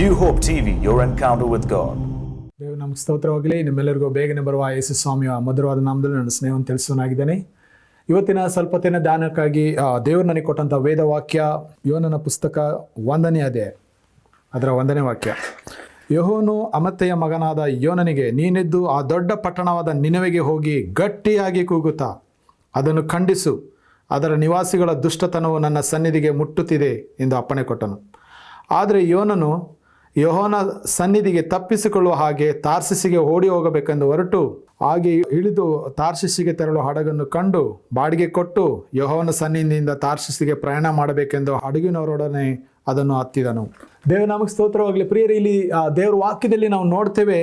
New Hope TV, your encounter with God. ದೇವ ನಮ್ಗೆ ಸ್ತೋತ್ರವಾಗಲಿ. ನಿಮ್ಮೆಲ್ಲರಿಗೂ ಬೇಗನೆ ಬರುವ ಯೇಸು ಸ್ವಾಮಿಯ ಮಧುರವಾದ ನಾಮದಲ್ಲಿ ನನ್ನ ಸ್ನೇಹವನ್ನು ತಿಳಿಸೋನಾಗಿದ್ದೇನೆ. ಇವತ್ತಿನ ಸ್ವಲ್ಪತಿನ ದಾನಕ್ಕಾಗಿ ದೇವರು ನನಗೆ ಕೊಟ್ಟಂಥ ವೇದವಾಕ್ಯ ಯೋನನ ಪುಸ್ತಕ 1ನೇ ಅಧ್ಯಾಯ, ಅದರ 1ನೇ ವಾಕ್ಯ. ಯೆಹೋವನು ಅಮತ್ತೆಯ ಮಗನಾದ ಯೋನನಿಗೆ, ನೀನೆದ್ದು ಆ ದೊಡ್ಡ ಪಟ್ಟಣವಾದ ನಿನವೆಗೆ ಹೋಗಿ ಗಟ್ಟಿಯಾಗಿ ಕೂಗುತ್ತಾ ಅದನ್ನು ಖಂಡಿಸು, ಅದರ ನಿವಾಸಿಗಳ ದುಷ್ಟತನವು ನನ್ನ ಸನ್ನಿಧಿಗೆ ಮುಟ್ಟುತ್ತಿದೆ ಎಂದು ಅಪ್ಪಣೆ ಕೊಟ್ಟನು. ಆದರೆ ಯೋನನು ಯೆಹೋವನ ಸನ್ನಿಧಿಗೆ ತಪ್ಪಿಸಿಕೊಳ್ಳುವ ಹಾಗೆ ತಾರ್ಸಿಸಿಗೆ ಓಡಿ ಹೋಗಬೇಕೆಂದು ಹೊರಟು, ಹಾಗೆ ಇಳಿದು ತಾರ್ಸಿಸಿಗೆ ತೆರಳುವ ಹಡಗನ್ನು ಕಂಡು ಬಾಡಿಗೆ ಕೊಟ್ಟು ಯೆಹೋವನ ಸನ್ನಿಧಿಯಿಂದ ತಾರ್ಸಿಸಿಗೆ ಪ್ರಯಾಣ ಮಾಡಬೇಕೆಂದು ಹಡಗಿನವರೊಡನೆ ಅದನ್ನು ಹತ್ತಿದನು. ದೇವ ನಮಗೆ ಸ್ತೋತ್ರವಾಗಲಿ. ಪ್ರಿಯರೇ, ಇಲ್ಲಿ ದೇವರ ವಾಕ್ಯದಲ್ಲಿ ನಾವು ನೋಡ್ತೇವೆ,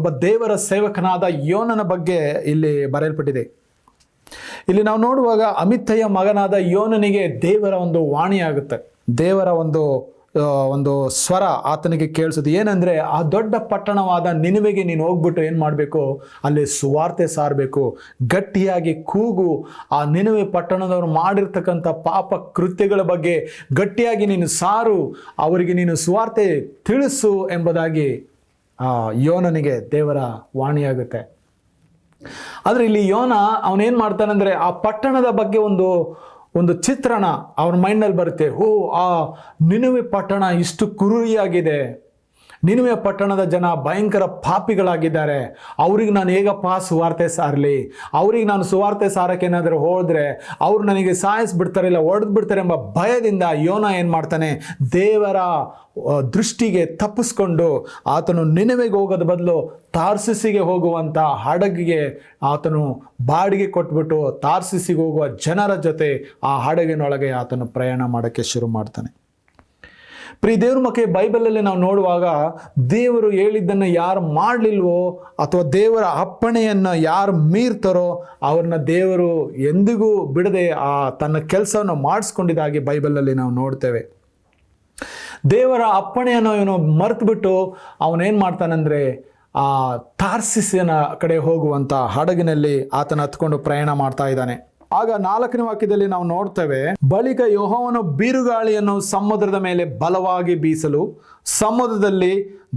ಒಬ್ಬ ದೇವರ ಸೇವಕನಾದ ಯೋನನ ಬಗ್ಗೆ ಇಲ್ಲಿ ಬರೆಯಲ್ಪಟ್ಟಿದೆ. ಇಲ್ಲಿ ನಾವು ನೋಡುವಾಗ ಅಮಿತ್ತಯ್ಯ ಮಗನಾದ ಯೋನನಿಗೆ ದೇವರ ಒಂದು ವಾಣಿಯಾಗುತ್ತೆ. ದೇವರ ಒಂದು ಸ್ವರ ಆತನಿಗೆ ಕೇಳಿಸುತ್ತೆ. ಏನಂದರೆ, ಆ ದೊಡ್ಡ ಪಟ್ಟಣವಾದ ನಿನವೆಗೆ ನೀನು ಹೋಗ್ಬಿಟ್ಟು ಏನು ಮಾಡಬೇಕು, ಅಲ್ಲಿ ಸುವಾರ್ತೆ ಸಾರಬೇಕು, ಗಟ್ಟಿಯಾಗಿ ಕೂಗು, ಆ ನಿನವೆ ಪಟ್ಟಣದವರು ಮಾಡಿರ್ತಕ್ಕಂಥ ಪಾಪ ಕೃತ್ಯಗಳ ಬಗ್ಗೆ ಗಟ್ಟಿಯಾಗಿ ನೀನು ಸಾರು, ಅವರಿಗೆ ನೀನು ಸುವಾರ್ತೆ ತಿಳಿಸು ಎಂಬುದಾಗಿ ಯೋನನಿಗೆ ದೇವರ ವಾಣಿಯಾಗುತ್ತೆ. ಆದರೆ ಇಲ್ಲಿ ಯೋನ ಅವನೇನು ಮಾಡ್ತಾನಂದರೆ, ಆ ಪಟ್ಟಣದ ಬಗ್ಗೆ ಒಂದು ಚಿತ್ರಣ ಅವನ ಮೈಂಡಲ್ಲಿ ಬರುತ್ತೆ. ಆ ನಿನವೆ ಪಟ್ಟಣ ಇಷ್ಟು ಕುರುರಿಯಾಗಿದೆ, ನಿನವೆ ಪಟ್ಟಣದ ಜನ ಭಯಂಕರ ಪಾಪಿಗಳಾಗಿದ್ದಾರೆ, ಅವ್ರಿಗೆ ನಾನು ಹೇಗಪ್ಪ ಸುವಾರ್ತೆ ಸಾರಲಿ, ಅವ್ರಿಗೆ ನಾನು ಸುವಾರ್ತೆ ಸಾರಕ್ಕೆ ಏನಾದರೂ ಹೋದರೆ ಅವ್ರು ನನಗೆ ಸಾಯಿಸ್ಬಿಡ್ತಾರೆ, ಇಲ್ಲ ಹೊಡೆದು ಬಿಡ್ತಾರೆ ಎಂಬ ಭಯದಿಂದ ಯೋನ ಏನು ಮಾಡ್ತಾನೆ, ದೇವರ ದೃಷ್ಟಿಗೆ ತಪ್ಪಿಸ್ಕೊಂಡು ಆತನು ನಿನವೆಗೆ ಹೋಗೋದ ಬದಲು ತಾರ್ಸಿಸಿಗೆ ಹೋಗುವಂಥ ಹಡಗಿಗೆ ಆತನು ಬಾಡಿಗೆ ಕೊಟ್ಬಿಟ್ಟು ತಾರ್ಸಿಸಿಗೆ ಹೋಗುವ ಜನರ ಜೊತೆ ಆ ಹಡಗಿನೊಳಗೆ ಆತನು ಪ್ರಯಾಣ ಮಾಡೋಕ್ಕೆ ಶುರು ಮಾಡ್ತಾನೆ. ಪ್ರಿಯ ದೇವ್ರ ಮಕ್ಕಳೇ, ಬೈಬಲಲ್ಲಿ ನಾವು ನೋಡುವಾಗ ದೇವರು ಹೇಳಿದ್ದನ್ನು ಯಾರು ಮಾಡಲಿಲ್ವೋ ಅಥವಾ ದೇವರ ಅಪ್ಪಣೆಯನ್ನು ಯಾರು ಮೀರ್ತಾರೋ ಅವ್ರನ್ನ ದೇವರು ಎಂದಿಗೂ ಬಿಡದೆ ತನ್ನ ಕೆಲಸವನ್ನು ಮಾಡಿಸ್ಕೊಂಡಿದ್ದಾಗಿ ಬೈಬಲಲ್ಲಿ ನಾವು ನೋಡ್ತೇವೆ. ದೇವರ ಅಪ್ಪಣೆಯನ್ನು ಇವನು ಮರೆತುಬಿಟ್ಟು ಅವನೇನು ಮಾಡ್ತಾನಂದರೆ, ಆ ತಾರ್ಸಿಸಿನ ಕಡೆ ಹೋಗುವಂಥ ಹಡಗಿನಲ್ಲಿ ಆತನ ಹತ್ಕೊಂಡು ಪ್ರಯಾಣ ಮಾಡ್ತಾ ಇದ್ದಾನೆ. ಆಗ 4ನೇ ವಾಕ್ಯದಲ್ಲಿ ನಾವು ನೋಡ್ತೇವೆ, ಬಳಿಕ ಯೆಹೋವನು ಬಿರುಗಾಳಿಯನ್ನು ಸಮುದ್ರದ ಮೇಲೆ ಬಲವಾಗಿ ಬೀಸಲು ಸಮುದ್ರದಲ್ಲಿ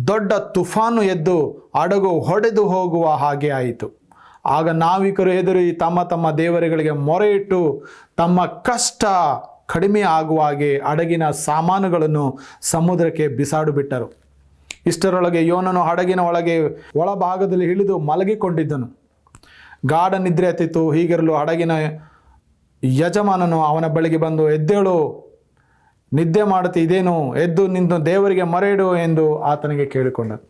ದೊಡ್ಡ ತುಫಾನು ಎದ್ದು ಹಡಗು ಹೊಡೆದು ಹೋಗುವ ಹಾಗೆ ಆಯಿತು. ಆಗ ನಾವಿಕರು ಹೆದರಿ ತಮ್ಮ ತಮ್ಮ ದೇವರುಗಳಿಗೆ ಮೊರೆ ಇಟ್ಟು ತಮ್ಮ ಕಷ್ಟ ಕಡಿಮೆ ಆಗುವ ಹಾಗೆ ಹಡಗಿನ ಸಾಮಾನುಗಳನ್ನು ಸಮುದ್ರಕ್ಕೆ ಬಿಸಾಡು ಬಿಟ್ಟರು. ಇಷ್ಟರೊಳಗೆ ಯೋನನು ಹಡಗಿನ ಒಳಭಾಗದಲ್ಲಿ ಇಳಿದು ಮಲಗಿಕೊಂಡಿದ್ದನು. ಗಾಢ ನಿದ್ರೆ ಹತ್ತಿತು. ಹೀಗಿರಲು ಹಡಗಿನ ಯಜಮಾನನು ಅವನ ಬಳಿಗೆ ಬಂದು, ಎದ್ದೇಳು, ನಿದ್ದೆ ಮಾಡುತ್ತಿದ್ದೇನು, ಎದ್ದು ನಿಂತು ದೇವರಿಗೆ ಮೊರೆ ಇಡು ಎಂದು ಆತನಿಗೆ ಕೇಳಿಕೊಂಡನು.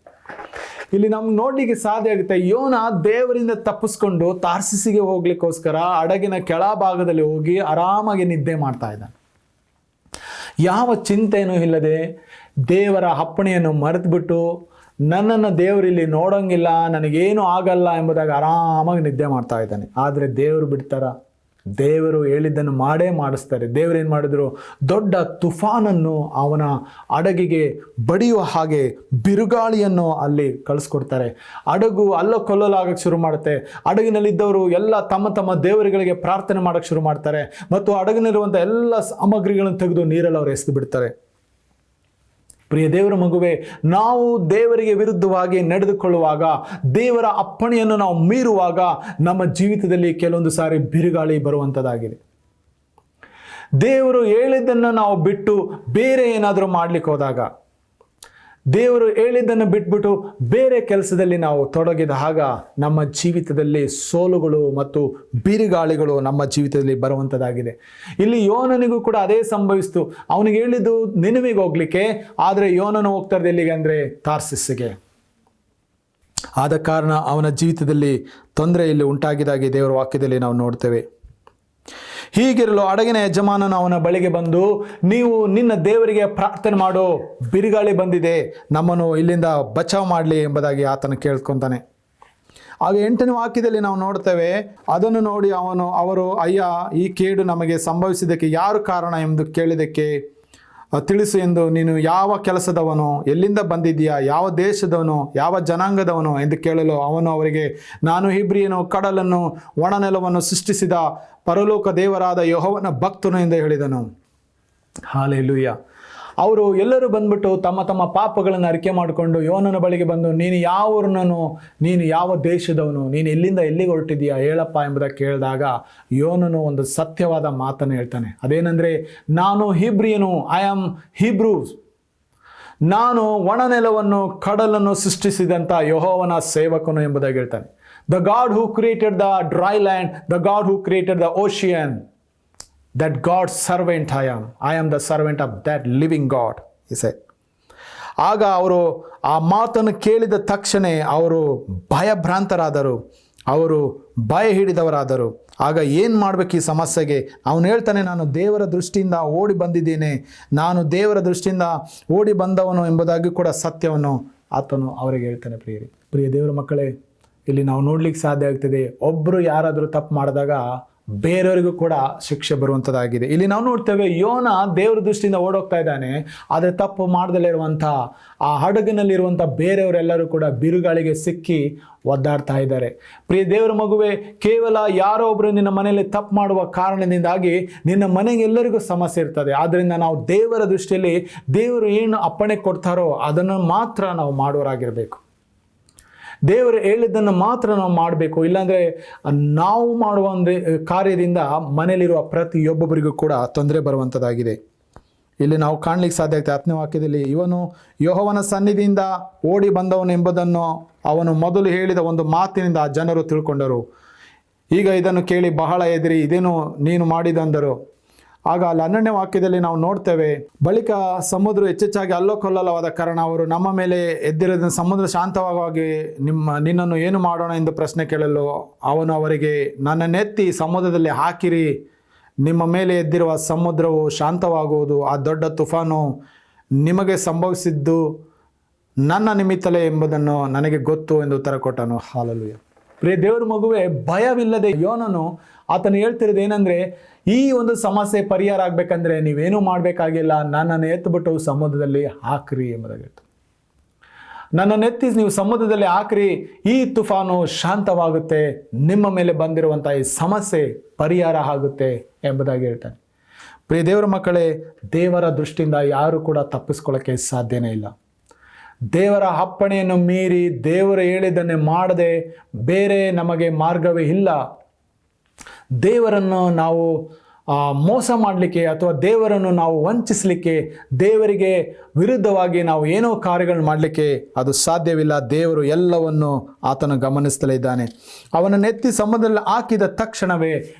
ಇಲ್ಲಿ ನಮ್ಗೆ ನೋಡ್ಲಿಕ್ಕೆ ಸಾಧ್ಯ ಆಗುತ್ತೆ, ಯೋನ ದೇವರಿಂದ ತಪ್ಪಿಸ್ಕೊಂಡು ತಾರ್ಸಿಸಿಗೆ ಹೋಗ್ಲಿಕ್ಕೋಸ್ಕರ ಹಡಗಿನ ಕೆಳಭಾಗದಲ್ಲಿ ಹೋಗಿ ಆರಾಮಾಗಿ ನಿದ್ದೆ ಮಾಡ್ತಾ ಇದ್ದಾನೆ. ಯಾವ ಚಿಂತೆಯೂ ಇಲ್ಲದೆ ದೇವರ ಅಪ್ಪಣೆಯನ್ನು ಮರೆತುಬಿಟ್ಟು, ನನ್ನನ್ನು ದೇವರಿಲ್ಲಿ ನೋಡೋಂಗಿಲ್ಲ, ನನಗೇನು ಆಗಲ್ಲ ಎಂಬುದಾಗಿ ಆರಾಮಾಗಿ ನಿದ್ದೆ ಮಾಡ್ತಾ ಇದ್ದಾನೆ. ಆದರೆ ದೇವರು ಬಿಡ್ತಾರ? ದೇವರು ಹೇಳಿದ್ದನ್ನು ಮಾಡೇ ಮಾಡಿಸ್ತಾರೆ. ದೇವರು ಏನು ಮಾಡಿದ್ರು, ದೊಡ್ಡ ತುಫಾನನ್ನು ಅವನ ಹಡಗಿಗೆ ಬಡಿಯುವ ಹಾಗೆ ಬಿರುಗಾಳಿಯನ್ನು ಅಲ್ಲಿ ಕಳಿಸ್ಕೊಡ್ತಾರೆ. ಹಡಗು ಅಲ್ಲ ಕೊಲ್ಲಲಾಗಕ್ಕೆ ಶುರು ಮಾಡುತ್ತೆ. ಹಡಗಿನಲ್ಲಿದ್ದವರು ಎಲ್ಲ ತಮ್ಮ ತಮ್ಮ ದೇವರುಗಳಿಗೆ ಪ್ರಾರ್ಥನೆ ಮಾಡೋಕ್ಕೆ ಶುರು ಮಾಡ್ತಾರೆ ಮತ್ತು ಹಡಗಿನಲ್ಲಿರುವಂಥ ಎಲ್ಲ ಸಾಮಗ್ರಿಗಳನ್ನು ತೆಗೆದು ನೀರಲ್ಲಿ ಅವರು ಎಸೆದು ಬಿಡ್ತಾರೆ. ಪ್ರಿಯ ದೇವರ ಮಗುವೆ, ನಾವು ದೇವರಿಗೆ ವಿರುದ್ಧವಾಗಿ ನಡೆದುಕೊಳ್ಳುವಾಗ, ದೇವರ ಅಪ್ಪಣೆಯನ್ನು ನಾವು ಮೀರುವಾಗ ನಮ್ಮ ಜೀವಿತದಲ್ಲಿ ಕೆಲವೊಂದು ಸಾರಿ ಬಿರುಗಾಳಿ ಬರುವಂಥದ್ದಾಗಿದೆ. ದೇವರು ಹೇಳಿದ್ದನ್ನು ನಾವು ಬಿಟ್ಟು ಬೇರೆ ಏನಾದರೂ ಮಾಡಲಿಕ್ಕೆ ಹೋದಾಗ, ದೇವರು ಹೇಳಿದ್ದನ್ನು ಬಿಟ್ಬಿಟ್ಟು ಬೇರೆ ಕೆಲಸದಲ್ಲಿ ನಾವು ತೊಡಗಿದಾಗ ನಮ್ಮ ಜೀವಿತದಲ್ಲಿ ಸೋಲುಗಳು ಮತ್ತು ಬಿರುಗಾಳಿಗಳು ನಮ್ಮ ಜೀವಿತದಲ್ಲಿ ಬರುವಂಥದ್ದಾಗಿದೆ. ಇಲ್ಲಿ ಯೋನನಿಗೂ ಕೂಡ ಅದೇ ಸಂಭವಿಸ್ತು. ಅವನಿಗೆ ಹೇಳಿದ್ದು ನಿನವೆಗೆ ಹೋಗ್ಲಿಕ್ಕೆ, ಆದರೆ ಯೋನನು ಹೋಗ್ತಾ ಇರೋದು ಎಲ್ಲಿಗೆ ಅಂದರೆ ತಾರ್ಸಿಸ್ಸಿಗೆ. ಆದ ಕಾರಣ ಅವನ ಜೀವಿತದಲ್ಲಿ ತೊಂದರೆ ಇಲ್ಲಿ ಉಂಟಾಗಿದ್ದಾಗಿ ದೇವರ ವಾಕ್ಯದಲ್ಲಿ ನಾವು ನೋಡ್ತೇವೆ. ಹೀಗಿರಲು ಹಡಗಿನ ಯಜಮಾನನು ಅವನ ಬಳಿಗೆ ಬಂದು, ನೀವು ನಿನ್ನ ದೇವರಿಗೆ ಪ್ರಾರ್ಥನೆ ಮಾಡೋ, ಬಿರುಗಾಳಿ ಬಂದಿದೆ, ನಮ್ಮನ್ನು ಇಲ್ಲಿಂದ ಬಚಾವ್ ಮಾಡಲಿ ಎಂಬುದಾಗಿ ಆತನು ಕೇಳ್ಕೊತಾನೆ. ಆಗ 8ನೇ ವಾಕ್ಯದಲ್ಲಿ ನಾವು ನೋಡ್ತೇವೆ, ಅದನ್ನು ನೋಡಿ ಅವರು ಅಯ್ಯ, ಈ ಕೇಡು ನಮಗೆ ಸಂಭವಿಸಿದ್ದಕ್ಕೆ ಯಾರು ಕಾರಣ ಎಂದು ಕೇಳಿದ್ದಕ್ಕೆ ತಿಳಿಸು ಎಂದು, ನೀನು ಯಾವ ಕೆಲಸದವನು, ಎಲ್ಲಿಂದ ಬಂದಿದ್ದೀಯಾ, ಯಾವ ದೇಶದವನು, ಯಾವ ಜನಾಂಗದವನು ಎಂದು ಕೇಳಲು ಅವನು ಅವರಿಗೆ, ನಾನು ಇಬ್ರಿಯನು, ಕಡಲನ್ನು ಒಣನೆಲವನ್ನು ಸೃಷ್ಟಿಸಿದ ಪರಲೋಕ ದೇವರಾದ ಯೆಹೋವನ ಭಕ್ತನು ಎಂದು ಹೇಳಿದನು. ಹಾಲೆಲೂಯ. ಅವರು ಎಲ್ಲರೂ ಬಂದ್ಬಿಟ್ಟು ತಮ್ಮ ತಮ್ಮ ಪಾಪಗಳನ್ನು ಅರಿಕೆ ಮಾಡಿಕೊಂಡು ಯೋನನ ಬಳಿಗೆ ಬಂದು, ನೀನು ಯಾವ ಊರಿನವನು, ನೀನು ಯಾವ ದೇಶದವನು, ನೀನು ಎಲ್ಲಿಂದ ಎಲ್ಲಿಗೆ ಹೊರಟಿದೀಯಾ ಹೇಳಪ್ಪ ಎಂಬುದಾಗಿ ಕೇಳಿದಾಗ ಯೋನನು ಒಂದು ಸತ್ಯವಾದ ಮಾತನ್ನು ಹೇಳ್ತಾನೆ. ಅದೇನೆಂದರೆ, ನಾನು ಹಿಬ್ರಿಯನು, ಐ ಆಮ್ ಹಿಬ್ರೂಸ್, ನಾನು ಒಣನೆಲವನ್ನು ಕಡಲನ್ನು ಸೃಷ್ಟಿಸಿದಂಥ ಯೆಹೋವನ ಸೇವಕನು ಎಂಬುದಾಗಿ ಹೇಳ್ತಾನೆ. The God who created the dry land, the God who created the ocean, that God's servant I am the servant of that living God, he said. ಆಗ ಅವರು ಆ ಮಾತನ್ನು ಕೇಳಿದ ತಕ್ಷಣ ಅವರು ಭಯಭ್ರಾಂತರಾದರು, ಅವರು ಭಯ ಹಿಡಿದವರಾದರು. ಆಗ ಏನು ಮಾಡಬೇಕು ಈ ಸಮಸ್ಯೆಗೆ? ಅವನು ಹೇಳ್ತಾನೆ, ನಾನು ದೇವರ ದೃಷ್ಟಿಯಿಂದ ಓಡಿ ಬಂದಿದ್ದೇನೆ, ನಾನು ದೇವರ ದೃಷ್ಟಿಯಿಂದ ಓಡಿ ಬಂದವನು ಎಂಬುದಾಗಿ ಕೂಡ ಸತ್ಯವನ್ನು ಆತನು ಅವರಿಗೆ ಹೇಳ್ತಾನೆ. ಪ್ರಿಯ ದೇವರ ಮಕ್ಕಳೇ, ಇಲ್ಲಿ ನಾವು ನೋಡ್ಲಿಕ್ಕೆ ಸಾಧ್ಯ ಆಗ್ತದೆ, ಒಬ್ಬರು ಯಾರಾದರೂ ತಪ್ಪು ಮಾಡಿದಾಗ ಬೇರೆಯವರಿಗೂ ಕೂಡ ಶಿಕ್ಷೆ ಬರುವಂಥದ್ದಾಗಿದೆ. ಇಲ್ಲಿ ನಾವು ನೋಡ್ತೇವೆ, ಯೋನ ದೇವರ ದೃಷ್ಟಿಯಿಂದ ಓಡೋಗ್ತಾ ಇದ್ದಾನೆ, ಆದರೆ ತಪ್ಪು ಮಾಡದಲ್ಲೇ ಇರುವಂಥ ಆ ಹಡಗಿನಲ್ಲಿರುವಂಥ ಬೇರೆಯವರೆಲ್ಲರೂ ಕೂಡ ಬಿರುಗಾಳಿಗೆ ಸಿಕ್ಕಿ ಒದ್ದಾಡ್ತಾ ಇದ್ದಾರೆ. ಪ್ರಿಯ ದೇವರ ಮಗುವೆ, ಕೇವಲ ಯಾರೋ ಒಬ್ಬರು ನಿನ್ನ ಮನೆಯಲ್ಲಿ ತಪ್ಪು ಮಾಡುವ ಕಾರಣದಿಂದಾಗಿ ನಿನ್ನ ಮನೆಗೆ ಎಲ್ಲರಿಗೂ ಸಮಸ್ಯೆ ಇರ್ತದೆ. ಆದ್ದರಿಂದ ನಾವು ದೇವರ ದೃಷ್ಟಿಯಲ್ಲಿ ದೇವರು ಏನು ಅಪ್ಪಣೆ ಕೊಡ್ತಾರೋ ಅದನ್ನು ಮಾತ್ರ ನಾವು ಮಾಡುವರಾಗಿರಬೇಕು. ದೇವರು ಹೇಳಿದ್ದನ್ನು ಮಾತ್ರ ನಾವು ಮಾಡಬೇಕು. ಇಲ್ಲಾಂದರೆ ನಾವು ಮಾಡುವ ಒಂದು ಕಾರ್ಯದಿಂದ ಮನೆಯಲ್ಲಿರುವ ಪ್ರತಿಯೊಬ್ಬೊಬ್ಬರಿಗೂ ಕೂಡ ತೊಂದರೆ ಬರುವಂಥದ್ದಾಗಿದೆ. ಇಲ್ಲಿ ನಾವು ಕಾಣಲಿಕ್ಕೆ ಸಾಧ್ಯ ಆಗ್ತದೆ 10ನೇ ವಾಕ್ಯದಲ್ಲಿ, ಇವನು ಯೆಹೋವನ ಸನ್ನಿಧಿಯಿಂದ ಓಡಿ ಬಂದವನು ಎಂಬುದನ್ನು ಅವನು ಮೊದಲು ಹೇಳಿದ ಒಂದು ಮಾತಿನಿಂದ ಆ ಜನರು ತಿಳ್ಕೊಂಡರು. ಈಗ ಇದನ್ನು ಕೇಳಿ ಬಹಳ ಹೆದರಿ, ಇದೇನು ನೀನು ಮಾಡಿದಂದರು. ಆಗ ಅಲ್ಲಿ 12ನೇ ವಾಕ್ಯದಲ್ಲಿ ನಾವು ನೋಡ್ತೇವೆ, ಬಳಿಕ ಸಮುದ್ರ ಹೆಚ್ಚೆಚ್ಚಾಗಿ ಅಲ್ಲೋಕಲ್ಲೋಲವಾದ ಕಾರಣ ಅವರು ನಮ್ಮ ಮೇಲೆ ಎದ್ದಿರೋದನ್ನ ಸಮುದ್ರ ಶಾಂತವಾಗಿ ನಿನ್ನನ್ನು ಏನು ಮಾಡೋಣ ಎಂದು ಪ್ರಶ್ನೆ ಕೇಳಲು ಅವನು ಅವರಿಗೆ, ನನ್ನನ್ನೆತ್ತಿ ಸಮುದ್ರದಲ್ಲಿ ಹಾಕಿರಿ, ನಿಮ್ಮ ಮೇಲೆ ಎದ್ದಿರುವ ಸಮುದ್ರವು ಶಾಂತವಾಗುವುದು, ಆ ದೊಡ್ಡ ತುಫಾನು ನಿಮಗೆ ಸಂಭವಿಸಿದ್ದು ನನ್ನ ನಿಮಿತ್ತಲೇ ಎಂಬುದನ್ನು ನನಗೆ ಗೊತ್ತು ಎಂದು ಉತ್ತರ ಕೊಟ್ಟನು. ಹಾಲೆಲೂಯಾ. ಪ್ರಿಯ ದೇವರ ಮಗುವೆ, ಭಯವಿಲ್ಲದೆ ಯೋನನು ಆತನು ಹೇಳ್ತಿರೋದು ಏನಂದರೆ, ಈ ಒಂದು ಸಮಸ್ಯೆ ಪರಿಹಾರ ಆಗಬೇಕಂದ್ರೆ ನೀವೇನೂ ಮಾಡಬೇಕಾಗಿಲ್ಲ, ನನ್ನನ್ನು ಎತ್ತಿಬಿಟ್ಟು ಸಮುದ್ರದಲ್ಲಿ ಹಾಕ್ರಿ ಎಂಬುದಾಗಿ ಹೇಳ್ತಾರೆ. ನನ್ನನ್ನು ಎತ್ತಿ ನೀವು ಸಮುದ್ರದಲ್ಲಿ ಹಾಕ್ರಿ, ಈ ತುಫಾನು ಶಾಂತವಾಗುತ್ತೆ, ನಿಮ್ಮ ಮೇಲೆ ಬಂದಿರುವಂಥ ಈ ಸಮಸ್ಯೆ ಪರಿಹಾರ ಆಗುತ್ತೆ ಎಂಬುದಾಗಿ ಹೇಳ್ತಾನೆ. ಪ್ರಿಯ ದೇವರ ಮಕ್ಕಳೇ, ದೇವರ ದೃಷ್ಟಿಯಿಂದ ಯಾರು ಕೂಡ ತಪ್ಪಿಸ್ಕೊಳ್ಳೋಕ್ಕೆ ಸಾಧ್ಯನೇ ಇಲ್ಲ. ದೇವರ ಅಪ್ಪಣೆಯನ್ನು ಮೀರಿ ದೇವರು ಹೇಳಿದ್ದನ್ನೇ ಮಾಡದೆ ಬೇರೆ ನಮಗೆ ಮಾರ್ಗವೇ ಇಲ್ಲ. ದೇವರನ್ನು ನಾವು ಮೋಸ ಮಾಡಲಿಕ್ಕೆ ಅಥವಾ ದೇವರನ್ನು ನಾವು ವಂಚಿಸಲಿಕ್ಕೆ, ದೇವರಿಗೆ ವಿರುದ್ಧವಾಗಿ ನಾವು ಏನೋ ಕಾರ್ಯಗಳನ್ನು ಮಾಡಲಿಕ್ಕೆ ಅದು ಸಾಧ್ಯವಿಲ್ಲ. ದೇವರು ಎಲ್ಲವನ್ನು ಆತನು ಗಮನಿಸ್ತಲೇ ಇದ್ದಾನೆ. ಅವನನ್ನು ಎತ್ತಿ ಸಮುದ್ರದಲ್ಲಿ ಹಾಕಿದ ತಕ್ಷಣವೇ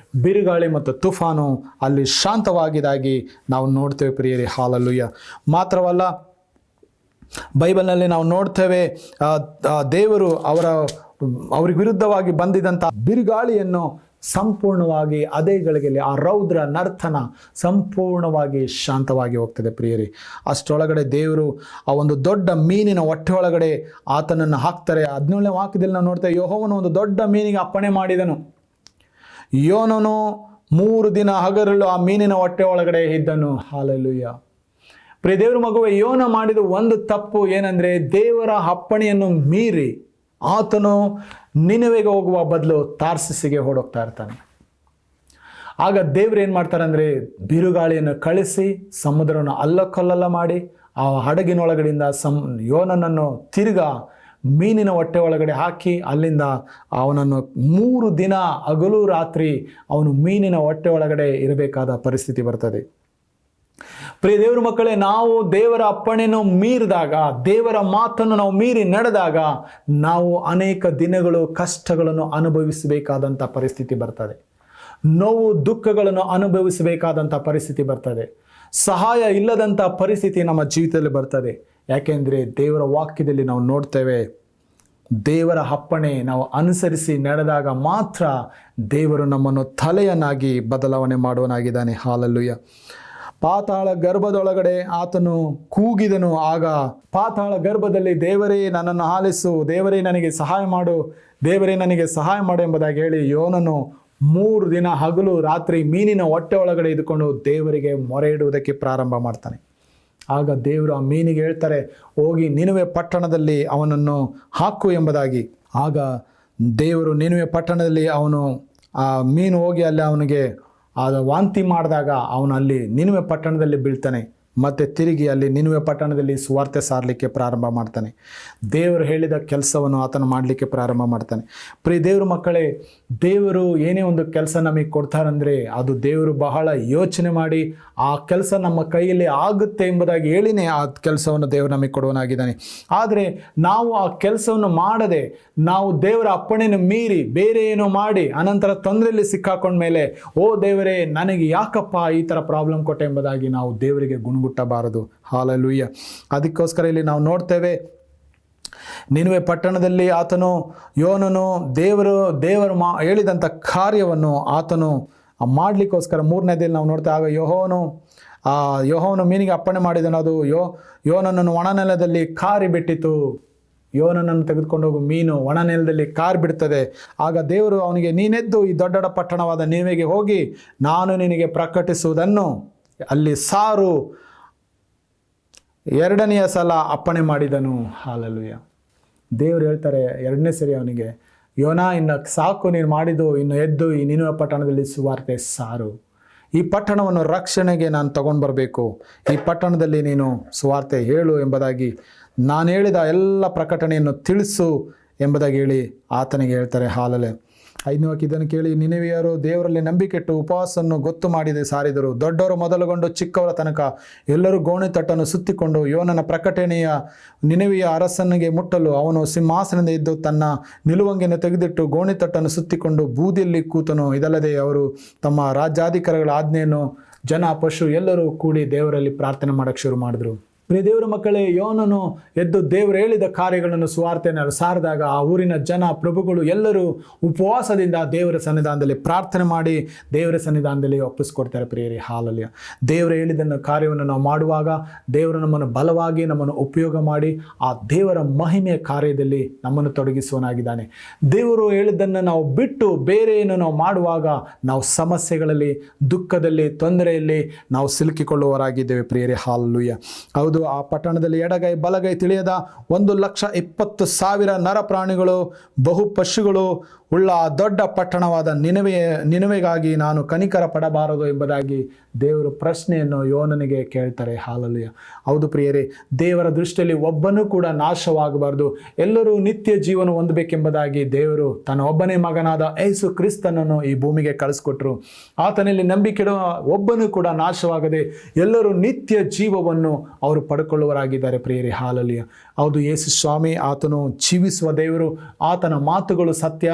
ಬಿರುಗಾಳಿ ಮತ್ತು ತುಫಾನು ಅಲ್ಲಿ ಶಾಂತವಾಗಿದ್ದಾಗಿ ನಾವು ನೋಡ್ತೇವೆ. ಪ್ರಿಯರೇ, ಹಾಲೆಲೂಯಾ. ಮಾತ್ರವಲ್ಲ, ಬೈಬಲ್ನಲ್ಲಿ ನಾವು ನೋಡ್ತೇವೆ, ದೇವರು ಅವ್ರಿಗೆ ವಿರುದ್ಧವಾಗಿ ಬಂದಿದ್ದಂಥ ಬಿರುಗಾಳಿಯನ್ನು ಸಂಪೂರ್ಣವಾಗಿ ಅದೇ ಗಳಿಗೆಯಲ್ಲಿ ಆ ರೌದ್ರ ನರ್ತನ ಸಂಪೂರ್ಣವಾಗಿ ಶಾಂತವಾಗಿ ಹೋಗ್ತದೆ. ಪ್ರಿಯರಿ, ಅಷ್ಟರೊಳಗಡೆ ದೇವರು ಆ ಒಂದು ದೊಡ್ಡ ಮೀನಿನ ಹೊಟ್ಟೆ ಒಳಗಡೆ ಆತನನ್ನು ಹಾಕ್ತಾರೆ. 17ನೇ ವಾಕ್ಯದಲ್ಲಿ ನಾವು ನೋಡ್ತೇವೆ, ಯೆಹೋವನು ಒಂದು ದೊಡ್ಡ ಮೀನಿಗೆ ಅಪ್ಪಣೆ ಮಾಡಿದನು. ಯೋನನು 3 ದಿನ ಹಗಲು ಆ ಮೀನಿನ ಹೊಟ್ಟೆ ಒಳಗಡೆ ಇದ್ದನು. ಹಾಲೆಲೂಯಾ. ಪ್ರಿಯ ದೇವರ ಮಗುವೆ, ಯೋನ ಮಾಡಿದ ಒಂದು ತಪ್ಪು ಏನಂದರೆ, ದೇವರ ಅಪ್ಪಣೆಯನ್ನು ಮೀರಿ ಆತನು ನಿನೆವೆಗೆ ಹೋಗುವ ಬದಲು ತಾರ್ಸಿಸಿಗೆ ಓಡೋಗ್ತಾ ಇರ್ತಾನೆ. ಆಗ ದೇವರು ಏನು ಮಾಡ್ತಾರೆ ಅಂದರೆ, ಬಿರುಗಾಳಿಯನ್ನು ಕಳಿಸಿ ಸಮುದ್ರವನ್ನು ಅಲ್ಲಕಲ್ಲಲ್ಲ ಮಾಡಿ ಆ ಹಡಗಿನೊಳಗಡೆಯಿಂದ ಯೋನನನ್ನು ತಿರುಗಾ ಮೀನಿನ ಹೊಟ್ಟೆ ಒಳಗಡೆ ಹಾಕಿ ಅಲ್ಲಿಂದ ಅವನನ್ನು 3 ದಿನ ಹಗಲು ರಾತ್ರಿ ಅವನು ಮೀನಿನ ಹೊಟ್ಟೆ ಒಳಗಡೆ ಇರಬೇಕಾದ ಪರಿಸ್ಥಿತಿ ಬರ್ತದೆ. ಪ್ರಿಯ ದೇವರ ಮಕ್ಕಳೇ, ನಾವು ದೇವರ ಅಪ್ಪಣೆಯನ್ನು ಮೀರಿದಾಗ, ದೇವರ ಮಾತನ್ನು ನಾವು ಮೀರಿ ನಡೆದಾಗ ನಾವು ಅನೇಕ ದಿನಗಳು ಕಷ್ಟಗಳನ್ನು ಅನುಭವಿಸಬೇಕಾದಂಥ ಪರಿಸ್ಥಿತಿ ಬರ್ತದೆ. ನೋವು ದುಃಖಗಳನ್ನು ಅನುಭವಿಸಬೇಕಾದಂಥ ಪರಿಸ್ಥಿತಿ ಬರ್ತದೆ. ಸಹಾಯ ಇಲ್ಲದಂಥ ಪರಿಸ್ಥಿತಿ ನಮ್ಮ ಜೀವಿತದಲ್ಲಿ ಬರ್ತದೆ. ಯಾಕೆಂದರೆ ದೇವರ ವಾಕ್ಯದಲ್ಲಿ ನಾವು ನೋಡ್ತೇವೆ, ದೇವರ ಅಪ್ಪಣೆ ನಾವು ಅನುಸರಿಸಿ ನಡೆದಾಗ ಮಾತ್ರ ದೇವರು ನಮ್ಮನ್ನು ತಲೆಯನ್ನಾಗಿ ಬದಲಾವಣೆ ಮಾಡುವನಾಗಿದ್ದಾನೆ. ಹಾಲೆಲೂಯಾ. ಪಾತಾಳ ಗರ್ಭದೊಳಗಡೆ ಆತನು ಕೂಗಿದನು. ಆಗ ಪಾತಾಳ ಗರ್ಭದಲ್ಲಿ, ದೇವರೇ ನನ್ನನ್ನು ಆಲಿಸು, ದೇವರೇ ನನಗೆ ಸಹಾಯ ಮಾಡು, ದೇವರೇ ನನಗೆ ಸಹಾಯ ಮಾಡು ಎಂಬುದಾಗಿ ಹೇಳಿ ಯೋನನು 3 ದಿನ ಹಗಲು ರಾತ್ರಿ ಮೀನಿನ ಹೊಟ್ಟೆ ಒಳಗಡೆ ಇದ್ದುಕೊಂಡು ದೇವರಿಗೆ ಮೊರೆ ಇಡುವುದಕ್ಕೆ ಪ್ರಾರಂಭ ಮಾಡ್ತಾನೆ. ಆಗ ದೇವರು ಆ ಮೀನಿಗೆ ಹೇಳ್ತಾರೆ, ಹೋಗಿ ನಿನೆವೆ ಪಟ್ಟಣದಲ್ಲಿ ಅವನನ್ನು ಹಾಕು ಎಂಬುದಾಗಿ. ಆಗ ದೇವರು ನಿನೆವೆ ಪಟ್ಟಣದಲ್ಲಿ ಅವನು ಆ ಮೀನು ಹೋಗಿ ಅಲ್ಲಿ ಅವನಿಗೆ ವಾಂತಿ ಮಾಡಿದಾಗ ಅವನು ಅಲ್ಲಿ ನಿನೆವೆ ಪಟ್ಟಣದಲ್ಲಿ ಬೀಳ್ತಾನೆ. ಮತ್ತು ತಿರುಗಿ ಅಲ್ಲಿ ನಿನೆವೆ ಪಟ್ಟಣದಲ್ಲಿ ಸುವಾರ್ತೆ ಸಾರಲಿಕ್ಕೆ ಪ್ರಾರಂಭ ಮಾಡ್ತಾನೆ. ದೇವರು ಹೇಳಿದ ಕೆಲಸವನ್ನು ಆತನು ಮಾಡಲಿಕ್ಕೆ ಪ್ರಾರಂಭ ಮಾಡ್ತಾನೆ. ಪ್ರಿಯ ದೇವ್ರ ಮಕ್ಕಳೇ, ದೇವರು ಏನೇ ಒಂದು ಕೆಲಸ ನಮಗೆ ಕೊಡ್ತಾರಂದರೆ ಅದು ದೇವರು ಬಹಳ ಯೋಚನೆ ಮಾಡಿ ಆ ಕೆಲಸ ನಮ್ಮ ಕೈಯಲ್ಲಿ ಆಗುತ್ತೆ ಎಂಬುದಾಗಿ ಹೇಳಿನೇ ಆ ಕೆಲಸವನ್ನು ದೇವರು ನಮಗೆ ಕೊಡುವನಾಗಿದ್ದಾನೆ. ಆದರೆ ನಾವು ಆ ಕೆಲಸವನ್ನು ಮಾಡದೆ ನಾವು ದೇವರ ಅಪ್ಪಣೆಯನ್ನು ಮೀರಿ ಬೇರೆ ಏನೋ ಮಾಡಿ ಅನಂತರ ತೊಂದರೆಯಲ್ಲಿ ಸಿಕ್ಕಾಕೊಂಡ ಮೇಲೆ, ಓ ದೇವರೇ ನನಗೆ ಯಾಕಪ್ಪ ಈ ಥರ ಪ್ರಾಬ್ಲಮ್ ಕೊಟ್ಟೆ ಎಂಬುದಾಗಿ ನಾವು ದೇವರಿಗೆ ಗುಣಗುಟ್ಟಬಾರದು. ಹಾಲೆಲೂಯ್ಯ. ಅದಕ್ಕೋಸ್ಕರ ಇಲ್ಲಿ ನಾವು ನೋಡ್ತೇವೆ, ನಿನೆವೆ ಪಟ್ಟಣದಲ್ಲಿ ಆತನು ಯೋನನು ದೇವರು ಹೇಳಿದಂಥ ಕಾರ್ಯವನ್ನು ಆತನು ಮಾಡಲಿಕ್ಕೋಸ್ಕರ 3ನೇದಲ್ಲಿ ನಾವು ನೋಡ್ತೇವೆ. ಆಗ ಯೆಹೋವನು ಮೀನಿಗೆ ಅಪ್ಪಣೆ ಮಾಡಿದನು, ಅದು ಯೋನನನ್ನು ಒಣನೆಲದಲ್ಲಿ ಕಾರಿ ಬಿಟ್ಟಿತು. ಯೋನನನ್ನು ತೆಗೆದುಕೊಂಡು ಹೋಗು, ಮೀನು ಒಣನೆಲದಲ್ಲಿ ಕಾರ್ ಬಿಡ್ತದೆ. ಆಗ ದೇವರು ಅವನಿಗೆ, ನೀನೆದ್ದು ಈ ದೊಡ್ಡ ಪಟ್ಟಣವಾದ ನಿನೆವೆಗೆ ಹೋಗಿ ನಾನು ನಿನಗೆ ಪ್ರಕಟಿಸುವುದನ್ನು ಅಲ್ಲಿ ಸಾರು. 2ನೆಯ ಸಲ ಅಪ್ಪಣೆ ಮಾಡಿದನು. ಹಾಲೆಲೂಯ. ದೇವರು ಹೇಳ್ತಾರೆ 2ನೇ ಸರಿ ಅವನಿಗೆ, ಯೋನಾ ಇನ್ನು ಸಾಕು, ನೀನು ಮಾಡಿದ್ದು, ಇನ್ನು ಎದ್ದು ಈ ನಿನೆವೆ ಪಟ್ಟಣದಲ್ಲಿ ಸುವಾರ್ತೆ ಸಾರು. ಈ ಪಟ್ಟಣವನ್ನು ರಕ್ಷಣೆಗೆ ನಾನು ತಗೊಂಡು ಬರಬೇಕು. ಈ ಪಟ್ಟಣದಲ್ಲಿ ನೀನು ಸುವಾರ್ತೆ ಹೇಳು ಎಂಬುದಾಗಿ, ನಾನು ಹೇಳಿದ ಎಲ್ಲ ಪ್ರಕಟಣೆಯನ್ನು ತಿಳಿಸು ಎಂಬುದಾಗಿ ಹೇಳಿ ಆತನಿಗೆ ಹೇಳ್ತಾರೆ. ಹಾಲಲೆ 5ನೇ ವಾಕ್ಯ, ಇದನ್ನು ಕೇಳಿ ನಿನೆವೆಯರು ದೇವರಲ್ಲಿ ನಂಬಿಕೆಟ್ಟು ಉಪವಾಸವನ್ನು ಗೊತ್ತು ಮಾಡಿದೆ ಸಾರಿದರು. ದೊಡ್ಡವರು ಮೊದಲುಗೊಂಡು ಚಿಕ್ಕವರ ತನಕ ಎಲ್ಲರೂ ಗೋಣಿತಟ್ಟನ್ನು ಸುತ್ತಿಕೊಂಡು ಯೋನನ ಪ್ರಕಟಣೆಯ ನಿನೆವೆಯ ಅರಸನಿಗೆ ಮುಟ್ಟಲು ಅವನು ಸಿಂಹಾಸನದಿಂದ ಎದ್ದು ತನ್ನ ನಿಲುವಂಗಿಯನ್ನು ತೆಗೆದಿಟ್ಟು ಗೋಣಿತಟ್ಟನ್ನು ಸುತ್ತಿಕೊಂಡು ಬೂದಿಯಲ್ಲಿ ಕೂತನು. ಇದಲ್ಲದೆ ಅವರು ತಮ್ಮ ರಾಜ್ಯಾಧಿಕಾರಿಗಳ ಆಜ್ಞೆಯನ್ನು ಜನ ಪಶು ಎಲ್ಲರೂ ಕೂಡಿ ದೇವರಲ್ಲಿ ಪ್ರಾರ್ಥನೆ ಮಾಡೋಕ್ಕೆ ಶುರು ಮಾಡಿದ್ರು. ಪ್ರಿಯ ದೇವರ ಮಕ್ಕಳೇ, ಯೋನನು ಎದ್ದು ದೇವರು ಹೇಳಿದ ಕಾರ್ಯಗಳನ್ನು ಸುವಾರ್ತೆಯನ್ನು ಸಾರಿದಾಗ ಆ ಊರಿನ ಜನ ಪ್ರಭುಗಳು ಎಲ್ಲರೂ ಉಪವಾಸದಿಂದ ದೇವರ ಸನ್ನಿಧಾನದಲ್ಲಿ ಪ್ರಾರ್ಥನೆ ಮಾಡಿ ದೇವರ ಸನ್ನಿಧಾನದಲ್ಲಿ ಒಪ್ಪಿಸ್ಕೊಡ್ತಾರೆ. ಪ್ರಿಯರೇ, ಹಾಲಲ್ಲಿ ದೇವರು ಹೇಳಿದ ಕಾರ್ಯವನ್ನು ನಾವು ಮಾಡುವಾಗ ದೇವರು ನಮ್ಮನ್ನು ಬಲವಾಗಿ ನಮ್ಮನ್ನು ಉಪಯೋಗ ಮಾಡಿ ಆ ದೇವರ ಮಹಿಮೆಯ ಕಾರ್ಯದಲ್ಲಿ ನಮ್ಮನ್ನು ತೊಡಗಿಸುವನಾಗಿದ್ದಾನೆ. ದೇವರು ಹೇಳಿದ್ದನ್ನು ನಾವು ಬಿಟ್ಟು ಬೇರೆ ಏನು ನಾವು ಮಾಡುವಾಗ ನಾವು ಸಮಸ್ಯೆಗಳಲ್ಲಿ, ದುಃಖದಲ್ಲಿ, ತೊಂದರೆಯಲ್ಲಿ ನಾವು ಸಿಲುಕಿಕೊಳ್ಳುವವರಾಗಿದ್ದೇವೆ. ಪ್ರಿಯರೇ, ಹಾಲಲ್ಲೂಯ್ಯ. ಹೌದು, ಆ ಪಟ್ಟಣದಲ್ಲಿ ಎಡಗೈ ಬಲಗೈ ತಿಳಿಯದ 1,20,000 ನರ ಪ್ರಾಣಿಗಳು ಬಹು ಪಶುಗಳು ಉಳ್ಳ ಆ ದೊಡ್ಡ ಪಟ್ಟಣವಾದ ನಿನೆವೆಗಾಗಿ ನಾನು ಕನಿಕರ ಪಡಬಾರದು ಎಂಬುದಾಗಿ ದೇವರು ಪ್ರಶ್ನೆಯನ್ನು ಯೋನನಿಗೆ ಕೇಳ್ತಾರೆ. ಹಾಲಲ್ಲೂಯ. ಹೌದು ಪ್ರಿಯರೇ, ದೇವರ ದೃಷ್ಟಿಯಲ್ಲಿ ಒಬ್ಬನೂ ಕೂಡ ನಾಶವಾಗಬಾರ್ದು, ಎಲ್ಲರೂ ನಿತ್ಯ ಜೀವನ ಹೊಂದಬೇಕೆಂಬುದಾಗಿ ದೇವರು ತನ್ನ ಒಬ್ಬನೇ ಮಗನಾದ ಯೇಸು ಕ್ರಿಸ್ತನನ್ನು ಈ ಭೂಮಿಗೆ ಕಳಿಸ್ಕೊಟ್ರು. ಆತನಲ್ಲಿ ನಂಬಿಕೆಡುವ ಒಬ್ಬನೂ ಕೂಡ ನಾಶವಾಗದೆ ಎಲ್ಲರೂ ನಿತ್ಯ ಜೀವವನ್ನು ಅವರು ಪಡ್ಕೊಳ್ಳುವರಾಗಿದ್ದಾರೆ. ಪ್ರಿಯರೇ, ಹಾಲಲ್ಲೂಯ. ಹೌದು, ಯೇಸು ಸ್ವಾಮಿ ಆತನು ಜೀವಿಸುವ ದೇವರು, ಆತನ ಮಾತುಗಳು ಸತ್ಯ,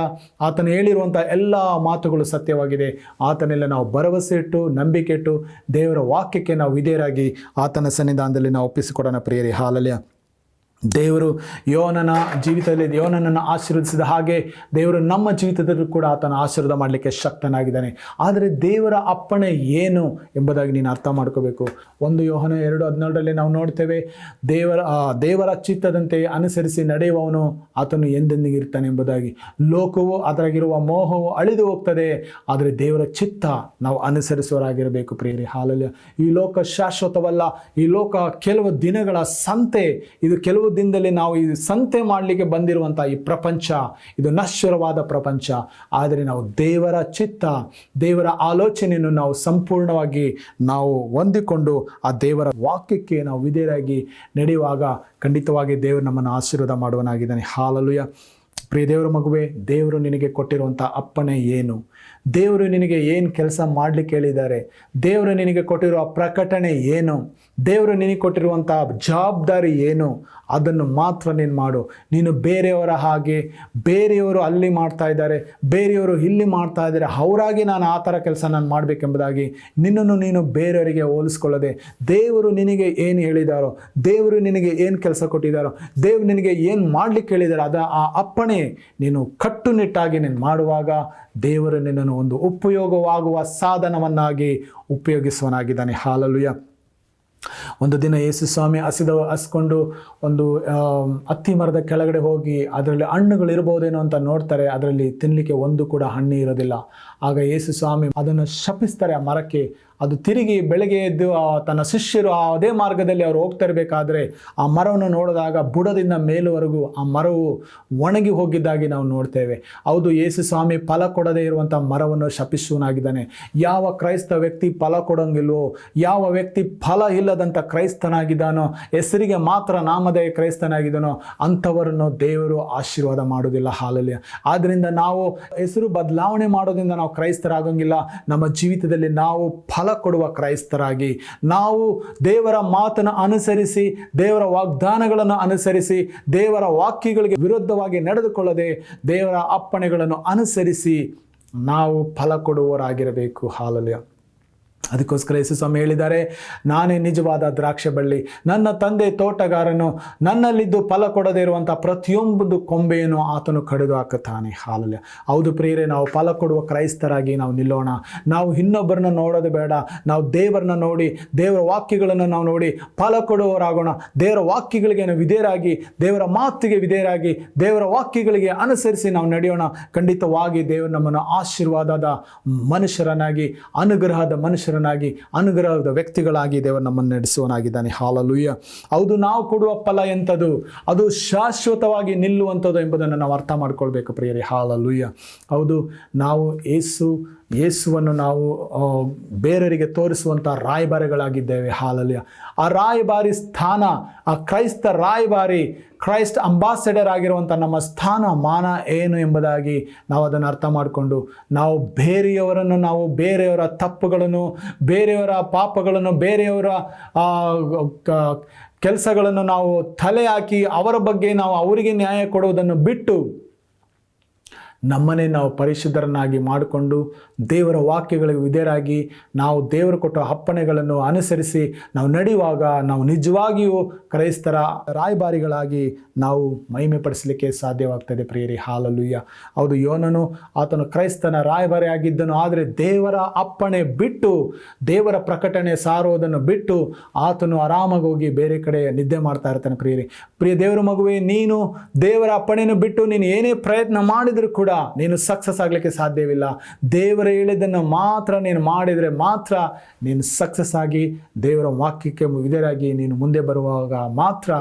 ಆತನು ಹೇಳಿರುವಂಥ ಎಲ್ಲ ಮಾತುಗಳು ಸತ್ಯವಾಗಿದೆ. ಆತನೆಲ್ಲ ನಾವು ಭರವಸೆ ಇಟ್ಟು ನಂಬಿಕೆ ಇಟ್ಟು ದೇವರ ವಾಕ್ಯಕ್ಕೆ ನಾವು ವಿಧೇಯರಾಗಿ ಆತನ ಸನ್ನಿಧಾನದಲ್ಲಿ ನಾವು ಒಪ್ಪಿಸಿಕೊಡೋಣ. ಪ್ರಿಯರೇ, ಹಾಲಲ್ಯ. ದೇವರು ಯೋನನ ಜೀವಿತದಲ್ಲಿ ಯೋನನನ್ನು ಆಶೀರ್ವದಿಸಿದ ಹಾಗೆ ದೇವರು ನಮ್ಮ ಜೀವಿತದಲ್ಲೂ ಕೂಡ ಆತನ ಆಶೀರ್ವಾದ ಮಾಡಲಿಕ್ಕೆ ಶಕ್ತನಾಗಿದ್ದಾನೆ. ಆದರೆ ದೇವರ ಅಪ್ಪಣೆ ಏನು ಎಂಬುದಾಗಿ ನೀನು ಅರ್ಥ ಮಾಡ್ಕೋಬೇಕು. 1 ಯೋಹನ 2:17 ನಾವು ನೋಡ್ತೇವೆ, ದೇವರ ಚಿತ್ತದಂತೆ ಅನುಸರಿಸಿ ನಡೆಯುವವನು ಆತನು ಎಂದೆಂದಿಗೆ ಇರ್ತಾನೆ ಎಂಬುದಾಗಿ. ಲೋಕವು ಅದರಾಗಿರುವ ಮೋಹವು ಅಳಿದು ಹೋಗ್ತದೆ, ಆದರೆ ದೇವರ ಚಿತ್ತ ನಾವು ಅನುಸರಿಸುವರಾಗಿರಬೇಕು. ಪ್ರಿಯರೇ, ಹಾಲಲ್ಯ. ಈ ಲೋಕ ಶಾಶ್ವತವಲ್ಲ, ಈ ಲೋಕ ಕೆಲವು ದಿನಗಳ ಸಂತೆ. ಇದು ಕೆಲವು ದಿನದಲ್ಲಿ ನಾವು ಈ ಸಂತೆ ಮಾಡಲಿಕ್ಕೆ ಬಂದಿರುವಂಥ ಈ ಪ್ರಪಂಚ ಇದು ನಶ್ವರವಾದ ಪ್ರಪಂಚ. ಆದರೆ ನಾವು ದೇವರ ಚಿತ್ತ, ದೇವರ ಆಲೋಚನೆಯನ್ನು ನಾವು ಸಂಪೂರ್ಣವಾಗಿ ನಾವು ಹೊಂದಿಕೊಂಡು ಆ ದೇವರ ವಾಕ್ಯಕ್ಕೆ ನಾವು ವಿಧೇಯರಾಗಿ ನಡೆಯುವಾಗ ಖಂಡಿತವಾಗಿ ದೇವರು ನಮ್ಮನ್ನು ಆಶೀರ್ವಾದ ಮಾಡುವನಾಗಿದ್ದಾನೆ. ಹಾಲಲುಯ. ಪ್ರಿಯ ದೇವರ ಮಗುವೆ, ದೇವರು ನಿನಗೆ ಕೊಟ್ಟಿರುವಂಥ ಅಪ್ಪಣೆ ಏನು? ದೇವರು ನಿನಗೆ ಏನು ಕೆಲಸ ಮಾಡಲಿಕ್ಕೆ ಹೇಳಿದ್ದಾರೆ? ದೇವರು ನಿನಗೆ ಕೊಟ್ಟಿರುವ ಪ್ರಕಟಣೆ ಏನು? ದೇವರು ನಿನಗೆ ಕೊಟ್ಟಿರುವಂಥ ಜವಾಬ್ದಾರಿ ಏನು? ಅದನ್ನು ಮಾತ್ರ ನೀನು ಮಾಡು. ನೀನು ಬೇರೆಯವರ ಹಾಗೆ, ಬೇರೆಯವರು ಅಲ್ಲಿ ಮಾಡ್ತಾ ಇದ್ದಾರೆ, ಬೇರೆಯವರು ಇಲ್ಲಿ ಮಾಡ್ತಾ ಇದ್ದಾರೆ, ಅವರಾಗಿ ನಾನು ಆ ಥರ ಕೆಲಸ ನಾನು ಮಾಡಬೇಕೆಂಬುದಾಗಿ ನಿನ್ನನ್ನು ನೀನು ಬೇರೆಯವರಿಗೆ ಹೋಲಿಸ್ಕೊಳ್ಳದೆ, ದೇವರು ನಿನಗೆ ಏನು ಹೇಳಿದಾರೋ, ದೇವರು ನಿನಗೆ ಏನು ಕೆಲಸ ಕೊಟ್ಟಿದ್ದಾರೋ, ದೇವರು ನಿನಗೆ ಏನು ಮಾಡಲಿಕ್ಕೆ ಹೇಳಿದಾರೋ ಆ ಅಪ್ಪಣೆ ನೀನು ಕಟ್ಟುನಿಟ್ಟಾಗಿ ನೀನು ಮಾಡುವಾಗ ದೇವರು ನಿನ್ನನ್ನು ಒಂದು ಉಪಯೋಗವಾಗುವ ಸಾಧನವನ್ನಾಗಿ ಉಪಯೋಗಿಸುವನಾಗಿದ್ದಾನೆ. ಹಾಲಲುಯ. ಒಂದು ದಿನ ಯೇಸು ಸ್ವಾಮಿ ಹಸ್ಕೊಂಡು ಒಂದು ಅತ್ತಿ ಮರದ ಕೆಳಗಡೆ ಹೋಗಿ ಅದರಲ್ಲಿ ಹಣ್ಣುಗಳು ಇರ್ಬೋದೇನೋ ಅಂತ ನೋಡ್ತಾರೆ. ಅದರಲ್ಲಿ ತಿನ್ನಲಿಕ್ಕೆ ಒಂದು ಕೂಡ ಹಣ್ಣು ಇರೋದಿಲ್ಲ. ಆಗ ಯೇಸು ಸ್ವಾಮಿ ಅದನ್ನು ಶಪಿಸ್ತಾರೆ ಆ ಮರಕ್ಕೆ. ಅದು ತಿರುಗಿ ಬೆಳಗ್ಗೆ ಎದ್ದು ತನ್ನ ಶಿಷ್ಯರು ಅದೇ ಮಾರ್ಗದಲ್ಲಿ ಅವರು ಹೋಗ್ತಾ ಇರಬೇಕಾದ್ರೆ ಆ ಮರವನ್ನು ನೋಡಿದಾಗ ಬುಡದಿಂದ ಮೇಲುವರೆಗೂ ಆ ಮರವು ಒಣಗಿ ಹೋಗಿದ್ದಾಗಿ ನಾವು ನೋಡ್ತೇವೆ. ಹೌದು, ಯೇಸು ಸ್ವಾಮಿ ಫಲ ಕೊಡದೇ ಇರುವಂಥ ಮರವನ್ನು ಶಪಿಸುವನಾಗಿದ್ದಾನೆ. ಯಾವ ಕ್ರೈಸ್ತ ವ್ಯಕ್ತಿ ಫಲ ಕೊಡೋಂಗಿಲ್ವೋ, ಯಾವ ವ್ಯಕ್ತಿ ಫಲ ಇಲ್ಲದಂಥ ಕ್ರೈಸ್ತನಾಗಿದ್ದಾನೋ, ಹೆಸರಿಗೆ ಮಾತ್ರ ನಾಮಧೇಯ ಕ್ರೈಸ್ತನಾಗಿದ್ದಾನೋ ಅಂಥವರನ್ನು ದೇವರು ಆಶೀರ್ವಾದ ಮಾಡೋದಿಲ್ಲ. ಹಾಲೆಲೂಯ. ಆದ್ದರಿಂದ ನಾವು ಹೆಸರು ಬದಲಾವಣೆ ಮಾಡೋದ್ರಿಂದ ನಾವು ಕ್ರೈಸ್ತರಾಗಂಗಿಲ್ಲ. ನಮ್ಮ ಜೀವಿತದಲ್ಲಿ ನಾವು ಫಲ ಕೊಡುವ ಕ್ರೈಸ್ತರಾಗಿ, ನಾವು ದೇವರ ಮಾತನ್ನು ಅನುಸರಿಸಿ, ದೇವರ ವಾಗ್ದಾನಗಳನ್ನು ಅನುಸರಿಸಿ, ದೇವರ ವಾಕ್ಯಗಳಿಗೆ ವಿರುದ್ಧವಾಗಿ ನಡೆದುಕೊಳ್ಳದೆ ದೇವರ ಅಪ್ಪಣೆಗಳನ್ನು ಅನುಸರಿಸಿ ನಾವು ಫಲ ಕೊಡುವವರಾಗಿರಬೇಕು. ಹಾಲೆಲೂಯ. ಅದಕ್ಕೋಸ್ಕರ ಯೇಸು ಸ್ವಾಮಿ ಹೇಳಿದ್ದಾರೆ, ನಾನೇ ನಿಜವಾದ ದ್ರಾಕ್ಷೆ ಬಳ್ಳಿ, ನನ್ನ ತಂದೆ ತೋಟಗಾರನು, ನನ್ನಲ್ಲಿದ್ದು ಫಲ ಕೊಡದೇ ಇರುವಂಥ ಪ್ರತಿಯೊಂದು ಕೊಂಬೆಯನ್ನು ಆತನು ಕಡಿದು ಹಾಕುತ್ತಾನೆ. ಹಾಲೆಲೂಯ. ಹೌದು ಪ್ರಿಯರೇ, ನಾವು ಫಲ ಕೊಡುವ ಕ್ರೈಸ್ತರಾಗಿ ನಾವು ನಿಲ್ಲೋಣ. ನಾವು ಇನ್ನೊಬ್ಬರನ್ನ ನೋಡೋದು ಬೇಡ, ನಾವು ದೇವರನ್ನ ನೋಡಿ, ದೇವರ ವಾಕ್ಯಗಳನ್ನು ನಾವು ನೋಡಿ ಫಲ ಕೊಡುವವರಾಗೋಣ. ದೇವರ ವಾಕ್ಯಗಳಿಗೆ ನಾವು ವಿಧೇಯರಾಗಿ, ದೇವರ ಮಾತಿಗೆ ವಿಧೇಯರಾಗಿ, ದೇವರ ವಾಕ್ಯಗಳಿಗೆ ಅನುಸರಿಸಿ ನಾವು ನಡೆಯೋಣ. ಖಂಡಿತವಾಗಿ ದೇವರು ನಮ್ಮನ್ನು ಆಶೀರ್ವಾದದ ಮನುಷ್ಯರನ್ನಾಗಿ, ಅನುಗ್ರಹದ ಮನುಷ್ಯರನ್ನಾಗಿ, ಅನುಗ್ರಹದ ವ್ಯಕ್ತಿಗಳಾಗಿ ದೇವರು ನಮ್ಮನ್ನು ನಡೆಸುವನಾಗಿದ್ದಾನೆ. ಹಾಲೆಲೂಯ. ಹೌದು, ನಾವು ಕೊಡುವ ಫಲ ಎಂಥದ್ದು, ಅದು ಶಾಶ್ವತವಾಗಿ ನಿಲ್ಲುವಂಥದ್ದು ಎಂಬುದನ್ನು ನಾವು ಅರ್ಥ ಮಾಡ್ಕೊಳ್ಬೇಕು ಪ್ರಿಯರೇ. ಹಾಲೆಲೂಯ. ಹೌದು, ನಾವು ಯೇಸುವನ್ನು ನಾವು ಬೇರೆಯವರಿಗೆ ತೋರಿಸುವಂಥ ರಾಯಭಾರಿಗಳಾಗಿದ್ದೇವೆ. ಹಾಲೆಲೂಯ. ಆ ರಾಯಭಾರಿ ಸ್ಥಾನ, ಆ ಕ್ರೈಸ್ತ ರಾಯಭಾರಿ, ಕ್ರೈಸ್ಟ್ ಅಂಬಾಸಡರ್ ಆಗಿರುವಂಥ ನಮ್ಮ ಸ್ಥಾನ ಮಾನ ಏನು ಎಂಬುದಾಗಿ ನಾವು ಅದನ್ನು ಅರ್ಥ ಮಾಡಿಕೊಂಡು ನಾವು ಬೇರೆಯವರನ್ನು, ನಾವು ಬೇರೆಯವರ ತಪ್ಪುಗಳನ್ನು, ಬೇರೆಯವರ ಪಾಪಗಳನ್ನು, ಬೇರೆಯವರ ಕೆಲಸಗಳನ್ನು ನಾವು ತಲೆ ಹಾಕಿ ಅವರ ಬಗ್ಗೆ ನಾವು ಅವರಿಗೆ ನ್ಯಾಯ ಕೊಡುವುದನ್ನು ಬಿಟ್ಟು ನಮ್ಮನ್ನೇ ನಾವು ಪರಿಶುದ್ಧರನ್ನಾಗಿ ಮಾಡಿಕೊಂಡು ದೇವರ ವಾಕ್ಯಗಳಿಗೆ ವಿಧೇಯರಾಗಿ ನಾವು ದೇವರು ಕೊಟ್ಟ ಅಪ್ಪಣೆಗಳನ್ನು ಅನುಸರಿಸಿ ನಾವು ನಡೆಯುವಾಗ ನಾವು ನಿಜವಾಗಿಯೂ ಕ್ರೈಸ್ತರ ರಾಯಭಾರಿಗಳಾಗಿ ನಾವು ಮಹಿಮೆ ಪಡಿಸಲಿಕ್ಕೆ ಸಾಧ್ಯವಾಗ್ತದೆ ಪ್ರಿಯರೇ. ಹಾಲೆಲೂಯ. ಹೌದು, ಯೋನನು ಆತನು ಕ್ರೈಸ್ತನ ರಾಯಭಾರಿ ಆಗಿದ್ದನು, ಆದರೆ ದೇವರ ಅಪ್ಪಣೆ ಬಿಟ್ಟು, ದೇವರ ಪ್ರಕಟಣೆ ಸಾರುವುದನ್ನು ಬಿಟ್ಟು ಆತನು ಆರಾಮಾಗಿ ಹೋಗಿ ಬೇರೆ ಕಡೆ ನಿದ್ದೆ ಮಾಡ್ತಾ ಇರ್ತಾನೆ. ಪ್ರಿಯ ದೇವರ ಮಗುವೆ, ನೀನು ದೇವರ ಅಪ್ಪಣೆಯನ್ನು ಬಿಟ್ಟು ನೀನು ಏನೇ ಪ್ರಯತ್ನ ಮಾಡಿದರೂ ಕೂಡ ನೀನು ಸಕ್ಸಸ್ ಆಗಲಿಕ್ಕೆ ಸಾಧ್ಯವಿಲ್ಲ. ದೇವರ ಹೇಳಿದ್ದನ್ನು ಮಾತ್ರ ನೀನು ಮಾಡಿದರೆ ಮಾತ್ರ ನೀನು ಸಕ್ಸಸ್ ಆಗಿ ದೇವರ ವಾಕ್ಯಕ್ಕೆ ವಿಧೇಯರಾಗಿ ನೀನು ಮುಂದೆ ಬರುವಾಗ ಮಾತ್ರ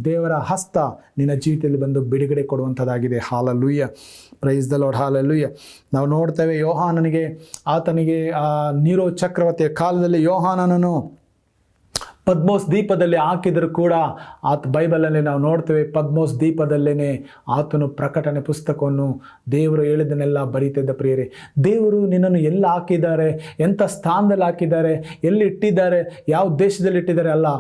ದೇವರ ಹಸ್ತ ನಿನ್ನ ಜೀವಿತದಲ್ಲಿ ಬಂದು ಬಿಡುಗಡೆ ಕೊಡುವಂಥದ್ದಾಗಿದೆ. Hallelujah. Praise the Lord. Hallelujah. ನಾವು ನೋಡ್ತೇವೆ, ಯೋಹಾನನಿಗೆ ಆತನಿಗೆ ನೀರೋ ಚಕ್ರವರ್ತಿಯ ಕಾಲದಲ್ಲಿ ಯೋಹಾನನನ್ನು ಪದ್ಮೋಸ್ ದ್ವೀಪದಲ್ಲಿ ಹಾಕಿದರೂ ಕೂಡ ಬೈಬಲಲ್ಲಿ ನಾವು ನೋಡ್ತೇವೆ, ಪದ್ಮೋಸ್ ದ್ವೀಪದಲ್ಲೇ ಆತನು ಪ್ರಕಟಣೆ ಪುಸ್ತಕವನ್ನು ದೇವರು ಹೇಳಿದ್ದನ್ನೆಲ್ಲ ಬರೀತಿದ್ದ. ಪ್ರಿಯರೇ, ದೇವರು ನಿನ್ನನ್ನು ಎಲ್ಲ ಹಾಕಿದ್ದಾರೆ, ಎಂಥ ಸ್ಥಾನದಲ್ಲಿ ಹಾಕಿದ್ದಾರೆ, ಎಲ್ಲಿ ಇಟ್ಟಿದ್ದಾರೆ, ಯಾವ ದೇಶದಲ್ಲಿ ಇಟ್ಟಿದ್ದಾರೆ ಅಲ್ಲ,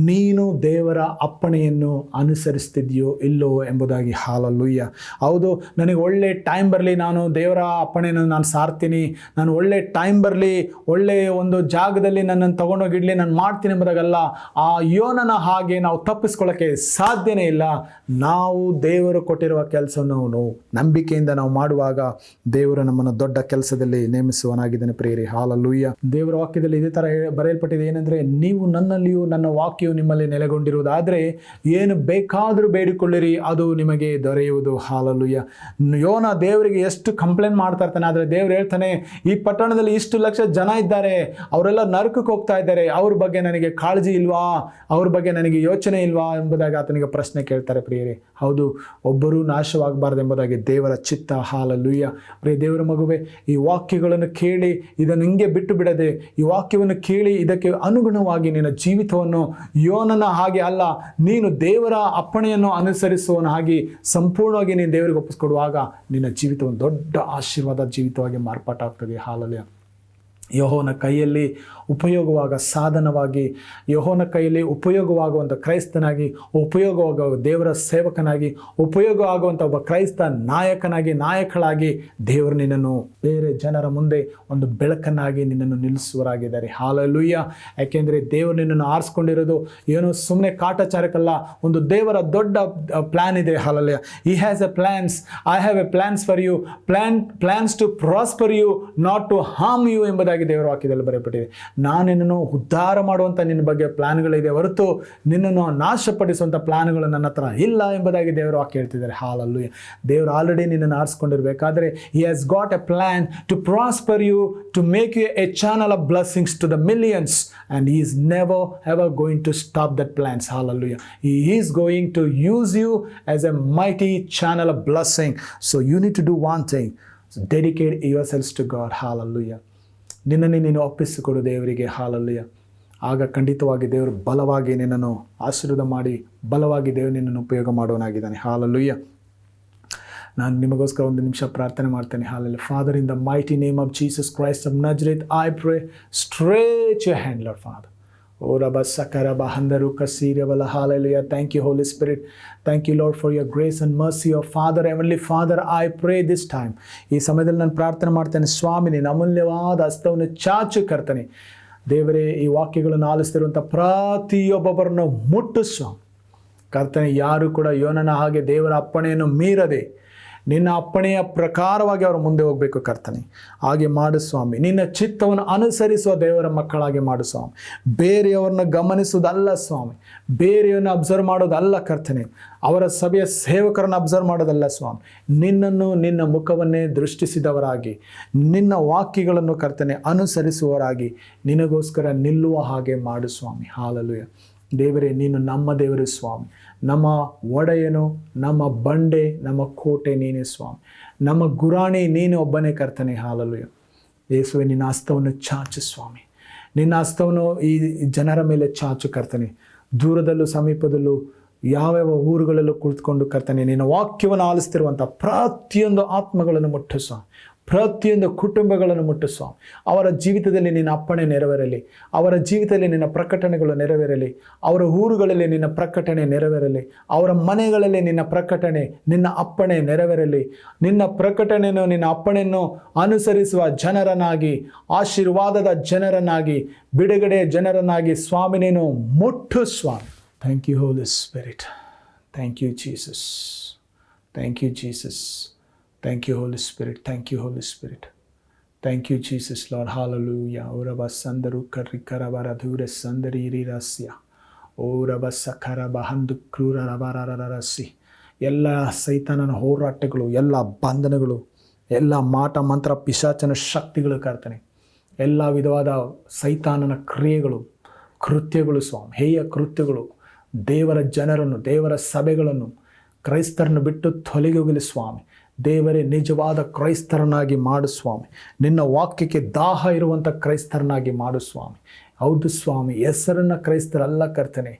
ನೀನು ದೇವರ ಅಪ್ಪಣೆಯನ್ನು ಅನುಸರಿಸ್ತಿದೆಯೋ ಇಲ್ಲೋ ಎಂಬುದಾಗಿ. ಹಾಲೆಲೂಯ. ಹೌದು, ನನಗೆ ಒಳ್ಳೆ ಟೈಮ್ ಬರಲಿ, ನಾನು ದೇವರ ಅಪ್ಪಣೆಯನ್ನು ನಾನು ಸಾರ್ತೀನಿ, ನಾನು ಒಳ್ಳೆ ಟೈಮ್ ಬರಲಿ, ಒಳ್ಳೆಯ ಒಂದು ಜಾಗದಲ್ಲಿ ನನ್ನನ್ನು ತಗೊಂಡೋಗಿಡ್ಲಿ, ನಾನು ಮಾಡ್ತೀನಿ ಎಂಬುದಾಗಲ್ಲ. ಆ ಯೋನನ ಹಾಗೆ ನಾವು ತಪ್ಪಿಸ್ಕೊಳ್ಳೋಕ್ಕೆ ಸಾಧ್ಯನೇ ಇಲ್ಲ. ನಾವು ದೇವರು ಕೊಟ್ಟಿರುವ ಕೆಲಸವನ್ನು ನಂಬಿಕೆಯಿಂದ ನಾವು ಮಾಡುವಾಗ ದೇವರು ನಮ್ಮನ್ನು ದೊಡ್ಡ ಕೆಲಸದಲ್ಲಿ ನೇಮಿಸುವನಾಗಿದ್ದಾನೆ ಪ್ರಿಯರೇ. ಹಾಲೆಲೂಯ. ದೇವರ ವಾಕ್ಯದಲ್ಲಿ ಇದೇ ಥರ ಬರೆಯಲ್ಪಟ್ಟಿದೆ, ಏನಂದರೆ, ನೀವು ನನ್ನಲ್ಲಿಯೂ ನನ್ನ ವಾಕ್ಯವು ನಿಮ್ಮಲ್ಲಿ ನೆಲೆಗೊಂಡಿರುವುದಾದರೆ ಏನು ಬೇಕಾದರೂ ಬೇಡಿಕೊಳ್ಳಿರಿ, ಅದು ನಿಮಗೆ ದೊರೆಯುವುದು. ಹಾಲೆಲೂಯ. ಯೋನ ದೇವರಿಗೆ ಎಷ್ಟು ಕಂಪ್ಲೇಂಟ್ ಮಾಡ್ತಾ ಇರ್ತಾನೆ, ಆದರೆ ದೇವರು ಹೇಳ್ತಾನೆ, ಈ ಪಟ್ಟಣದಲ್ಲಿ ಇಷ್ಟು ಲಕ್ಷ ಜನ ಇದ್ದಾರೆ, ಅವರೆಲ್ಲ ನರಕಕ್ಕೆ ಹೋಗ್ತಾ ಇದ್ದಾರೆ, ಅವ್ರ ಬಗ್ಗೆ ನನಗೆ ಕಾಳಜಿ ಇಲ್ವಾ, ಅವ್ರ ಬಗ್ಗೆ ನನಗೆ ಯೋಚನೆ ಇಲ್ವಾ ಎಂಬುದಾಗಿ ಆತನಿಗೆ ಪ್ರಶ್ನೆ ಕೇಳ್ತಾರೆ ಪ್ರಿಯರೇ. ಹೌದು, ಒಬ್ಬರೂ ನಾಶವಾಗಬಾರ್ದು ಎಂಬುದಾಗಿ ದೇವರ ಚಿತ್ತ. ಹಾಲೆಲೂಯ. ಪ್ರಿಯ ದೇವರ ಮಗುವೆ, ಈ ವಾಕ್ಯಗಳನ್ನು ಕೇಳಿ ಇದನ್ನು ಹಿಂಗೆ ಬಿಟ್ಟು ಬಿಡದೆ, ಈ ವಾಕ್ಯವನ್ನು ಕೇಳಿ ಇದಕ್ಕೆ ಅನುಗುಣವಾಗಿ ನಿನ್ನ ಜೀವಿತವನ್ನು ಯೋನನ ಹಾಗೆ ಅಲ್ಲ, ನೀನು ದೇವರ ಅಪ್ಪಣೆಯನ್ನು ಅನುಸರಿಸುವನ ಹಾಗೆ ಸಂಪೂರ್ಣವಾಗಿ ನೀನು ದೇವರಿಗೆ ಒಪ್ಪಿಸ್ಕೊಡುವಾಗ ನಿನ್ನ ಜೀವಿತವನ್ನು ದೊಡ್ಡ ಆಶೀರ್ವಾದ ಜೀವಿತವಾಗಿ ಮಾರ್ಪಾಟಾಗ್ತದೆ. ಹಾಲೆಲೂಯ. ಯೆಹೋವನ ಕೈಯಲ್ಲಿ ಉಪಯೋಗವಾಗ ಸಾಧನವಾಗಿ, ಯೆಹೋವನ ಕೈಯಲ್ಲಿ ಉಪಯೋಗವಾಗುವಂಥ ಕ್ರೈಸ್ತನಾಗಿ, ಉಪಯೋಗವಾಗುವ ದೇವರ ಸೇವಕನಾಗಿ, ಉಪಯೋಗವಾಗುವಂಥ ಒಬ್ಬ ಕ್ರೈಸ್ತ ನಾಯಕಳಾಗಿ ದೇವರು ನಿನ್ನನ್ನು ಬೇರೆ ಜನರ ಮುಂದೆ ಒಂದು ಬೆಳಕನ್ನಾಗಿ ನಿನ್ನನ್ನು ನಿಲ್ಲಿಸುವರಾಗಿದ್ದಾರೆ. ಹಾಲೆಲೂಯ. ಯಾಕೆಂದರೆ ದೇವರು ನಿನ್ನನ್ನು ಆರಿಸ್ಕೊಂಡಿರೋದು ಏನೋ ಸುಮ್ಮನೆ ಕಾಟಾಚಾರಕ್ಕಲ್ಲ, ಒಂದು ದೇವರ ದೊಡ್ಡ ಪ್ಲ್ಯಾನ್ ಇದೆ. Hallelujah. He has a plans. I have a plans for you. Plans to prosper you, not to harm you ಎಂಬುದಾಗಿ ದೇವರ ವಾಕ್ಯದಲ್ಲಿ ಬರೆಯಲ್ಪಟ್ಟಿದೆ. ನಾನು ನಿನ್ನನ್ನು ಉದ್ಧಾರ ಮಾಡುವಂಥ ನಿನ್ನ ಬಗ್ಗೆ ಪ್ಲಾನ್ಗಳಿದೆ ಹೊರತು ನಿನ್ನನ್ನು ನಾಶಪಡಿಸುವಂಥ ಪ್ಲಾನ್ಗಳು ನನ್ನ ಹತ್ರ ಇಲ್ಲ ಎಂಬುದಾಗಿ ದೇವರು ವಾಕ್ಯ ಹೇಳ್ತಿದ್ದಾರೆ. ಹಾಲಲ್ಲೂಯ. ದೇವರು ಆಲ್ರೆಡಿ ನಿನ್ನನ್ನು ಆರಿಸ್ಕೊಂಡಿರಬೇಕಾದ್ರೆ He has got a plan to prosper you, to make you a channel of blessings to the millions, and He is never ever going to stop that plans. Hallelujah. He is going to use you as a mighty channel of blessing. So you need to do one thing. So dedicate yourselves to God. Hallelujah. ನಿನ್ನನ್ನು ನೀನು ಒಪ್ಪಿಸಿಕೊಡು ದೇವರಿಗೆ. Hallelujah. ಆಗ ಖಂಡಿತವಾಗಿ ದೇವರು ಬಲವಾಗಿ ನಿನ್ನನ್ನು ಆಶೀರ್ವಾದ ಮಾಡಿ ಬಲವಾಗಿ ದೇವರು ನಿನ್ನನ್ನು ಉಪಯೋಗ ಮಾಡೋನಾಗಿದ್ದಾನೆ. ಹಾಲಲ್ಲೂಯ. ನಾನು ನಿಮಗೋಸ್ಕರ ಒಂದು ನಿಮಿಷ ಪ್ರಾರ್ಥನೆ ಮಾಡ್ತೇನೆ. Hallelujah. Father, in the mighty name of Jesus Christ of Nazareth, I pray, stretch your hand, Lord Father. Oh, Rabba Sakaraba Handaru Kasirabala. Hallelujah. Thank you, Holy Spirit. Thank you, Lord, for your grace and mercy. Oh, Father, Heavenly Father, I pray this time. ಈ ಸಮಯದಲ್ಲಿ ನಾನು ಪ್ರಾರ್ಥನೆ ಮಾಡ್ತೇನೆ. ಸ್ವಾಮಿ, ನಿನ್ನ ಅಮೂಲ್ಯವಾದ ಹಸ್ತವನ್ನು ಚಾಚು ಕರ್ತನೆ. ದೇವರೇ, ಈ ವಾಕ್ಯಗಳನ್ನು ಆಲಿಸ್ತಿರುವಂಥ ಪ್ರತಿಯೊಬ್ಬೊಬ್ಬರನ್ನು ಮುಟ್ಟು ಸ್ವಾಮಿ ಕರ್ತನೆ. ಯಾರು ಕೂಡ ಯೋನನ ಹಾಗೆ ದೇವರ ಅಪ್ಪಣೆಯನ್ನು ಮೀರದೆ ನಿನ್ನ ಅಪ್ಪಣೆಯ ಪ್ರಕಾರವಾಗಿ ಅವರು ಮುಂದೆ ಹೋಗಬೇಕು ಕರ್ತನೆ. ಹಾಗೆ ಮಾಡು ಸ್ವಾಮಿ. ನಿನ್ನ ಚಿತ್ತವನ್ನು ಅನುಸರಿಸುವ ದೇವರ ಮಕ್ಕಳಾಗಿ ಮಾಡು ಸ್ವಾಮಿ. ಬೇರೆಯವ್ರನ್ನ ಗಮನಿಸುವುದಲ್ಲ ಸ್ವಾಮಿ, ಬೇರೆಯವ್ರನ್ನ ಅಬ್ಸರ್ವ್ ಮಾಡೋದಲ್ಲ ಕರ್ತನೆ, ಅವರ ಸಭೆಯ ಸೇವಕರನ್ನು ಅಬ್ಸರ್ವ್ ಮಾಡೋದಲ್ಲ ಸ್ವಾಮಿ. ನಿನ್ನನ್ನು, ನಿನ್ನ ಮುಖವನ್ನೇ ದೃಷ್ಟಿಸಿದವರಾಗಿ, ನಿನ್ನ ವಾಕ್ಯಗಳನ್ನು ಕರ್ತನೆ ಅನುಸರಿಸುವವರಾಗಿ ನಿನಗೋಸ್ಕರ ನಿಲ್ಲುವ ಹಾಗೆ ಮಾಡು ಸ್ವಾಮಿ. ಹಾಲಲುಯ. ದೇವರೇ, ನೀನು ನಮ್ಮ ದೇವರು ಸ್ವಾಮಿ. ನಮ್ಮ ಒಡೆಯನು, ನಮ್ಮ ಬಂಡೆ, ನಮ್ಮ ಕೋಟೆ ನೀನೇ ಸ್ವಾಮಿ. ನಮ್ಮ ಗುರಾಣಿ ನೀನು ಒಬ್ಬನೇ ಕರ್ತನೆ. ಹಾಲಲುಯ. ಯೇಸುವೆ, ನಿನ್ನ ಹಸ್ತವನ್ನು ಚಾಚು ಸ್ವಾಮಿ. ನಿನ್ನ ಹಸ್ತವನ್ನು ಈ ಜನರ ಮೇಲೆ ಚಾಚು ಕರ್ತನೆ. ದೂರದಲ್ಲೂ ಸಮೀಪದಲ್ಲೂ ಯಾವ್ಯಾವ ಊರುಗಳಲ್ಲೂ ಕುಳಿತುಕೊಂಡು ಕರ್ತನೆ ನಿನ್ನ ವಾಕ್ಯವನ್ನು ಆಲಿಸ್ತಿರುವಂಥ ಪ್ರತಿಯೊಂದು ಆತ್ಮಗಳನ್ನು ಮುಟ್ಟು ಸ್ವಾಮಿ, ಪ್ರತಿಯೊಂದು ಕುಟುಂಬಗಳನ್ನು ಮುಟ್ಟು ಸ್ವಾಮಿ. ಅವರ ಜೀವಿತದಲ್ಲಿ ನಿನ್ನ ಅಪ್ಪಣೆ ನೆರವೇರಲಿ, ಅವರ ಜೀವಿತದಲ್ಲಿ ನಿನ್ನ ಪ್ರಕಟಣೆಗಳು ನೆರವೇರಲಿ, ಅವರ ಊರುಗಳಲ್ಲಿ ನಿನ್ನ ಪ್ರಕಟಣೆ ನೆರವೇರಲಿ, ಅವರ ಮನೆಗಳಲ್ಲಿ ನಿನ್ನ ಪ್ರಕಟಣೆ, ನಿನ್ನ ಅಪ್ಪಣೆ ನೆರವೇರಲಿ. ನಿನ್ನ ಪ್ರಕಟಣೆಯನ್ನು, ನಿನ್ನ ಅಪ್ಪಣೆಯನ್ನು ಅನುಸರಿಸುವ ಜನರನ್ನಾಗಿ, ಆಶೀರ್ವಾದದ ಜನರನ್ನಾಗಿ, ಬಿಡುಗಡೆಯ ಜನರನ್ನಾಗಿ ಸ್ವಾಮಿ ನೀನು ಮುಟ್ಟು ಸ್ವಾಮಿ. Thank you Holy Spirit. Thank you Jesus. Thank you Jesus. Thank you, Holy Spirit. Thank you, Holy Spirit. Thank you, Jesus, Lord. Hallelujah. Oraba sandaru karikara dhure sandariri rasya. Oraba sakaraba handu krura rabarararasi. ಎಲ್ಲ ಸೈತಾನನ ಹೋರಾಟಗಳು, ಎಲ್ಲ ಬಂಧನಗಳು, ಎಲ್ಲ ಮಾಟ ಮಂತ್ರ ಪಿಶಾಚನ ಶಕ್ತಿಗಳು ಕರ್ತನೆ, ಎಲ್ಲ ವಿಧವಾದ ಸೈತಾನನ ಕ್ರಿಯೆಗಳು, ಕೃತ್ಯಗಳು ಸ್ವಾಮಿ, ಹೇಯ ಕೃತ್ಯಗಳು ದೇವರ ಜನರನ್ನು, ದೇವರ ಸಭೆಗಳನ್ನು, ಕ್ರೈಸ್ತರನ್ನು ಬಿಟ್ಟು ತೊಲಗಿ ಹೋಗಲಿ ಸ್ವಾಮಿ. ದೇವರೇ, ನಿಜವಾದ ಕ್ರೈಸ್ತರನಾಗಿ ಮಾಡು ಸ್ವಾಮಿ. ನಿನ್ನ ವಾಕ್ಯಕ್ಕೆ ದಾಹ ಇರುವಂಥ ಕ್ರೈಸ್ತರನಾಗಿ ಮಾಡು ಸ್ವಾಮಿ. ಹೌದು ಸ್ವಾಮಿ, ಹೆಸರನ್ನ ಕ್ರೈಸ್ತರಲ್ಲ ಕರ್ತನೆ,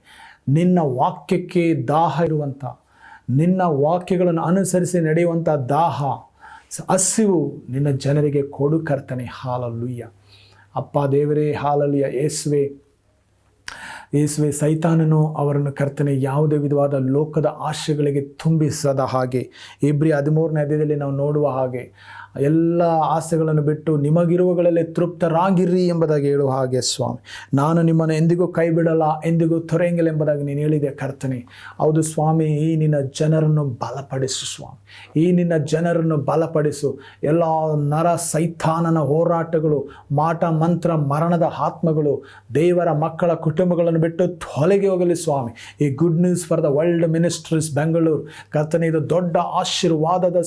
ನಿನ್ನ ವಾಕ್ಯಕ್ಕೆ ದಾಹ ಇರುವಂಥ, ನಿನ್ನ ವಾಕ್ಯಗಳನ್ನು ಅನುಸರಿಸಿ ನಡೆಯುವಂಥ ದಾಹ, ಹಸಿವು ನಿನ್ನ ಜನರಿಗೆ ಕೊಡು ಕರ್ತನೆ. ಹಾಲಲ್ಲೂಯ್ಯ. ಅಪ್ಪ ದೇವರೇ, ಹಾಲಲ್ಲೂಯ್ಯ. ಯೇಸುವೆ, ಸೈತಾನನು ಅವರನ್ನು ಕರ್ತನೆ ಯಾವುದೇ ವಿಧವಾದ ಲೋಕದ ಆಶೆಗಳಿಗೆ ತುಂಬಿಸದ ಹಾಗೆ, ಇಬ್ರಿ 13ನೇ ಅಧ್ಯಾಯದಲ್ಲಿ ನಾವು ನೋಡುವ ಹಾಗೆ, ಎಲ್ಲ ಆಸೆಗಳನ್ನು ಬಿಟ್ಟು ನಿಮಗಿರುವಗಳಲ್ಲೇ ತೃಪ್ತರಾಗಿರ್ರಿ ಎಂಬುದಾಗಿ ಹೇಳುವ ಹಾಗೆ ಸ್ವಾಮಿ, ನಾನು ನಿಮ್ಮನ್ನು ಎಂದಿಗೂ ಕೈ ಬಿಡಲ್ಲ, ಎಂದಿಗೂ ತೊರೆಯಂಗಿಲ್ಲ ಎಂಬುದಾಗಿ ನೀನು ಹೇಳಿದೆ ಕರ್ತನೆ. ಹೌದು ಸ್ವಾಮಿ, ಈ ನಿನ್ನ ಜನರನ್ನು ಬಲಪಡಿಸು ಸ್ವಾಮಿ, ಈ ನಿನ್ನ ಜನರನ್ನು ಬಲಪಡಿಸು. ಎಲ್ಲ ನರ ಸೈತಾನನ ಹೋರಾಟಗಳು, ಮಾಟ ಮಂತ್ರ ಮರಣದ ಆತ್ಮಗಳು ದೇವರ ಮಕ್ಕಳ ಕುಟುಂಬಗಳನ್ನು ಬಿಟ್ಟು ತೊಲಗಿ ಹೋಗಲಿ ಸ್ವಾಮಿ. ಈ good news for the world ministries Bengaluru ಕರ್ತನೆ, ಇದು ದೊಡ್ಡ ಆಶೀರ್ವಾದದ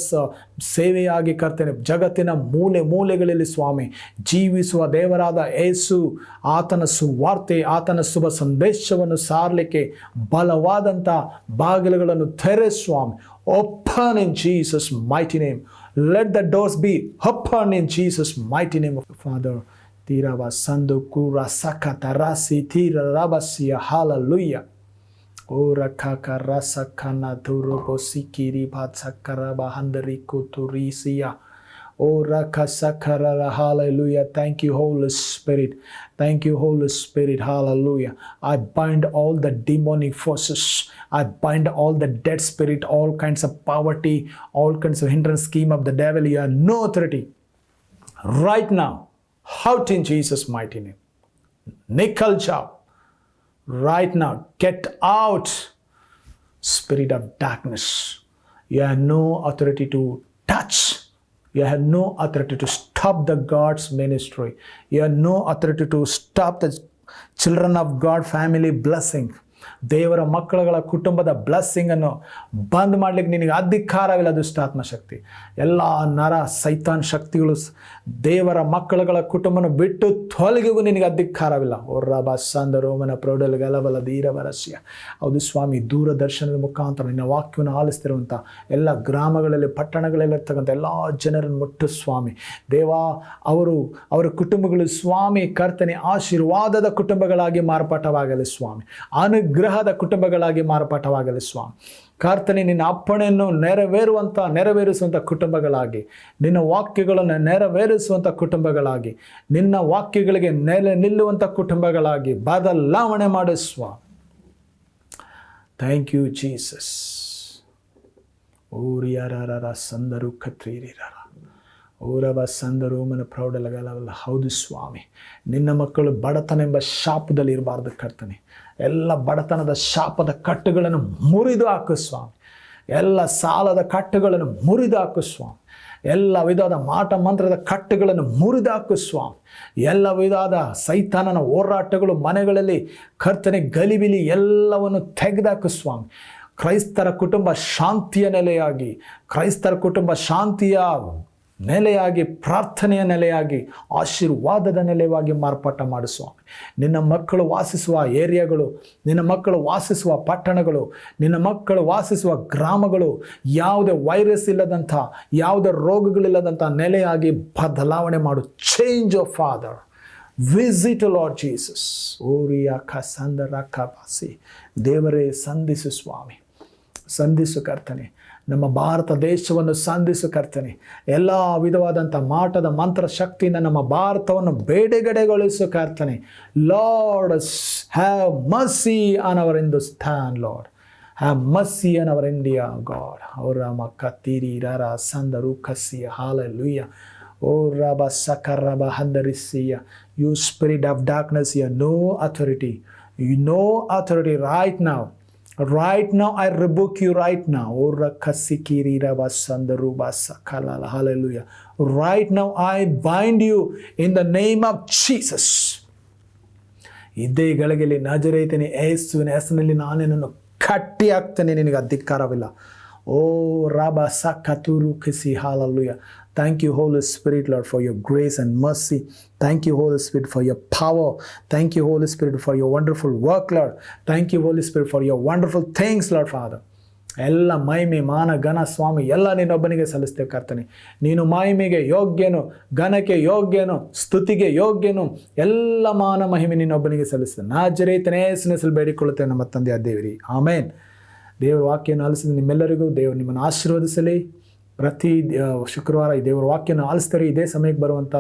ಸೇವೆಯಾಗಿ ಕರ್ತನೆ ಜಗತ್ತಿನ ಮೂಲೆ ಮೂಲೆಗಳಲ್ಲಿ ಸ್ವಾಮಿ ಜೀವಿಸುವ ದೇವರಾದ ಯೇಸು, ಆತನ ಸುವಾರ್ತೆ, ಆತನ ಶುಭ ಸಂದೇಶವನ್ನು ಸಾರಲಿಕ್ಕೆ ಬಲವಾದಂಥ ಬಾಗಿಲುಗಳನ್ನು ತೆರೆ ಸ್ವಾಮಿ. Open in Jesus' mighty name. Let the doors be open in Jesus' mighty name. Father, Tirava Sandu Kura Sakata Rasi Tira Rabasia. Hallelujah. Ora Kaka Rasa Kana Turobo Sikiri Batsakaraba Handariku Turisia. Ora Kasakarara. Hallelujah. Thank you, Holy Spirit. Thank you, Holy Spirit. Hallelujah. I bind all the demonic forces. I bind all the dead spirit, all kinds of poverty, all kinds of hindrance scheme of the devil. You have no authority right now. Out in Jesus' mighty name. Nikal Jao. Right now. Get out. Spirit of darkness. You have no authority to touch You have no authority to stop the God's ministry. You have no authority to stop the children of God family blessing. ದೇವರ ಮಕ್ಕಳುಗಳ ಕುಟುಂಬದ ಬ್ಲೆಸ್ಸಿಂಗನ್ನು ಬಂದ್ ಮಾಡ್ಲಿಕ್ಕೆ ನಿನಗೆ ಅಧಿಕಾರವಿಲ್ಲ ದುಷ್ಟಾತ್ಮ ಶಕ್ತಿ. ಎಲ್ಲ ನರ ಸೈತಾನ್ ಶಕ್ತಿಗಳು ದೇವರ ಮಕ್ಕಳುಗಳ ಕುಟುಂಬನ ಬಿಟ್ಟು ತೊಲಗಿಗೂ ನಿನಗೆ ಅಧಿಕಾರವಿಲ್ಲ. ಓರ್ರಾಬ ಸಂದ ರೋಮನ ಪ್ರೌಢಲ್ ಗಲಬಲ ಧೀರವರಸ್ಯ. ಹೌದು ಸ್ವಾಮಿ, ದೂರದರ್ಶನದ ಮುಖಾಂತರ ನಿನ್ನ ವಾಕ್ಯವನ್ನು ಆಲಿಸ್ತಿರುವಂಥ ಎಲ್ಲ ಗ್ರಾಮಗಳಲ್ಲಿ ಪಟ್ಟಣಗಳಲ್ಲಿರ್ತಕ್ಕಂಥ ಎಲ್ಲ ಜನರನ್ನು ಮುಟ್ಟು ಸ್ವಾಮಿ ದೇವಾ, ಅವರ ಕುಟುಂಬಗಳು ಸ್ವಾಮಿ ಕರ್ತನೆ ಆಶೀರ್ವಾದದ ಕುಟುಂಬಗಳಾಗಿ ಮಾರ್ಪಾಟವಾಗಲಿ ಸ್ವಾಮಿ, ಅನುಗ್ರಹದ ಕುಟುಂಬಗಳಾಗಿ ಮಾರ್ಪಾಟವಾಗಲಿ ಸ್ವಾಮಿ. ಕರ್ತನೆ ನಿನ್ನ ಅಪ್ಪಣೆಯನ್ನು ನೆರವೇರಿಸುವಂಥ ಕುಟುಂಬಗಳಾಗಿ, ನಿನ್ನ ವಾಕ್ಯಗಳನ್ನು ನೆರವೇರಿಸುವಂಥ ಕುಟುಂಬಗಳಾಗಿ, ನಿನ್ನ ವಾಕ್ಯಗಳಿಗೆ ನಿಲ್ಲುವಂಥ ಕುಟುಂಬಗಳಾಗಿ ಬದಲಾವಣೆ ಮಾಡು ಸ್ವಾಮಿ. Thank you Jesus. ಓರಿಯಾರ ಸಂದರು ಕತ್ರೀರಿರ ಓರವ ಸಂದರೋಮನ ಪ್ರೌಢಲಗಲವಲ್ಲ. ಹೌದು ಸ್ವಾಮಿ, ನಿನ್ನ ಮಕ್ಕಳು ಬಡತನ ಎಂಬ ಶಾಪದಲ್ಲಿ ಇರಬಾರ್ದು ಕರ್ತನೆ. ಎಲ್ಲ ಬಡತನದ ಶಾಪದ ಕಟ್ಟುಗಳನ್ನು ಮುರಿದು ಹಾಕು ಸ್ವಾಮಿ. ಎಲ್ಲ ಸಾಲದ ಕಟ್ಟುಗಳನ್ನು ಮುರಿದು ಹಾಕು ಸ್ವಾಮಿ. ಎಲ್ಲ ವಿಧವಾದ ಮಾಟ ಮಂತ್ರದ ಕಟ್ಟುಗಳನ್ನು ಮುರಿದು ಹಾಕು ಸ್ವಾಮಿ. ಎಲ್ಲ ವಿಧವಾದ ಸೈತಾನನ ಹೋರಾಟಗಳು ಮನೆಗಳಲ್ಲಿ ಕರ್ತನೆ ಗಲಿಬಿಲಿ ಎಲ್ಲವನ್ನು ತೆಗೆದಾಕು ಸ್ವಾಮಿ. ಕ್ರೈಸ್ತರ ಕುಟುಂಬ ಶಾಂತಿಯ ನೆಲೆಯಾಗಿ, ಕ್ರೈಸ್ತರ ಕುಟುಂಬ ಶಾಂತಿಯ ನೆಲೆಯಾಗಿ, ಪ್ರಾರ್ಥನೆಯ ನೆಲೆಯಾಗಿ, ಆಶೀರ್ವಾದದ ನೆಲೆಯಾಗಿ ಮಾರ್ಪಾಟ ಮಾಡು ಸ್ವಾಮಿ. ನಿನ್ನ ಮಕ್ಕಳು ವಾಸಿಸುವ ಏರಿಯಾಗಳು, ನಿನ್ನ ಮಕ್ಕಳು ವಾಸಿಸುವ ಪಟ್ಟಣಗಳು, ನಿನ್ನ ಮಕ್ಕಳು ವಾಸಿಸುವ ಗ್ರಾಮಗಳು ಯಾವುದೇ ವೈರಸ್ ಇಲ್ಲದಂಥ, ಯಾವುದೇ ರೋಗಗಳಿಲ್ಲದಂಥ ನೆಲೆಯಾಗಿ ಬದಲಾವಣೆ ಮಾಡು. Change of Father, visit Lord Jesus. ಓರಿಯಾಕ ಸಂದರಾಕ ಬಾಸಿ. ದೇವರೇ ಸಂಧಿಸು ಸ್ವಾಮಿ, ಸಂಧಿಸು ಕರ್ತನೆ. ನಮ್ಮ ಭಾರತ ದೇಶವನ್ನು ಸಂಧಿಸು ಕರ್ತನೆ. ಎಲ್ಲ ವಿಧವಾದಂಥ ಮಾಟದ ಮಂತ್ರ ಶಕ್ತಿಯಿಂದ ನಮ್ಮ ಭಾರತವನ್ನು ಬೇಡೆಗಡೆಗೊಳಿಸು ಕರ್ತನೆ. Lord have mercy on our Hindustan. Lord have mercy on our India God. ಅವರ ಮಕ್ಕ ತೀರಿ ರರ ಸಂದರು ಕಸಿಯ ಹಾಲೆಲೂಯ. ಓ ರಬ ಸಕರಬ ಹಂದರಿಸಿಯ. You spirit of darkness, you no authority. You no authority right now. Right now, I rebuke you right now. Hallelujah. Right now, I bind you in the name of Jesus. ಇದೇ ಗಳಿಗೆಯಲ್ಲಿ ನಜರೇತನೇ ಯೇಸುವಿನ ಹೆಸರಿನಲ್ಲಿ ನಾನು ನಿನ್ನನ್ನು ಕಟ್ಟಿ ಹಾಕ್ತೇನೆ, ನಿನಗೆ ಅಧಿಕಾರವಿಲ್ಲ. ಓ ರಾಬ ಸಕತುರು ಕಿಸಿ. Hallelujah. Thank you, Holy Spirit, Lord, for your grace and mercy. Thank you, Holy Spirit, for your power. Thank you, Holy Spirit, for your wonderful work, Lord. Thank you, Holy Spirit, for your wonderful things, Lord Father. ಎಲ್ಲ ಮಹಿಮೆ ಮಾನ ಘನ ಸ್ವಾಮಿ ಎಲ್ಲ ನೀನೊಬ್ಬನಿಗೆ ಸಲ್ಲಿಸ್ತೇವೆ ಕರ್ತನೆ. ನೀನು ಮಹಿಮೆಗೆ ಯೋಗ್ಯನು, ಘನಕ್ಕೆ ಯೋಗ್ಯನು, ಸ್ತುತಿಗೆ ಯೋಗ್ಯನು. ಎಲ್ಲ ಮಾನ ಮಹಿಮೆ ನೀನೊಬ್ಬನಿಗೆ ಸಲ್ಲಿಸ್ತೇನೆ. ನಾಜರೇತನೇ ಹೆಸರಿನಲ್ಲಿ ಬೇಡಿಕೊಳ್ಳುತ್ತೇವೆ ನಮ್ಮ ತಂದೆಯ ದೇವರಿ. ಆಮೇನ್. ದೇವರ ವಾಕ್ಯವನ್ನು ಆಲಿಸಿದ ನಿಮ್ಮೆಲ್ಲರಿಗೂ ದೇವರು ನಿಮ್ಮನ್ನು ಆಶೀರ್ವದಿಸಲಿ. ಪ್ರತಿ ಶುಕ್ರವಾರ ಈ ದೇವರ ವಾಕ್ಯನ ಆಲಿಸ್ತಾರೆ. ಇದೇ ಸಮಯಕ್ಕೆ ಬರುವಂಥ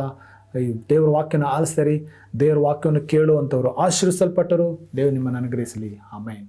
ಈ ದೇವರ ವಾಕ್ಯನ ಆಲಿಸ್ತಾರೆ. ದೇವರ ವಾಕ್ಯವನ್ನು ಕೇಳುವಂಥವರು ಆಶೀರ್ವಿಸಲ್ಪಟ್ಟರು. ದೇವರು ನಿಮ್ಮನ್ನು ಅನುಗ್ರಹಿಸಲಿ. ಆಮೇನ್.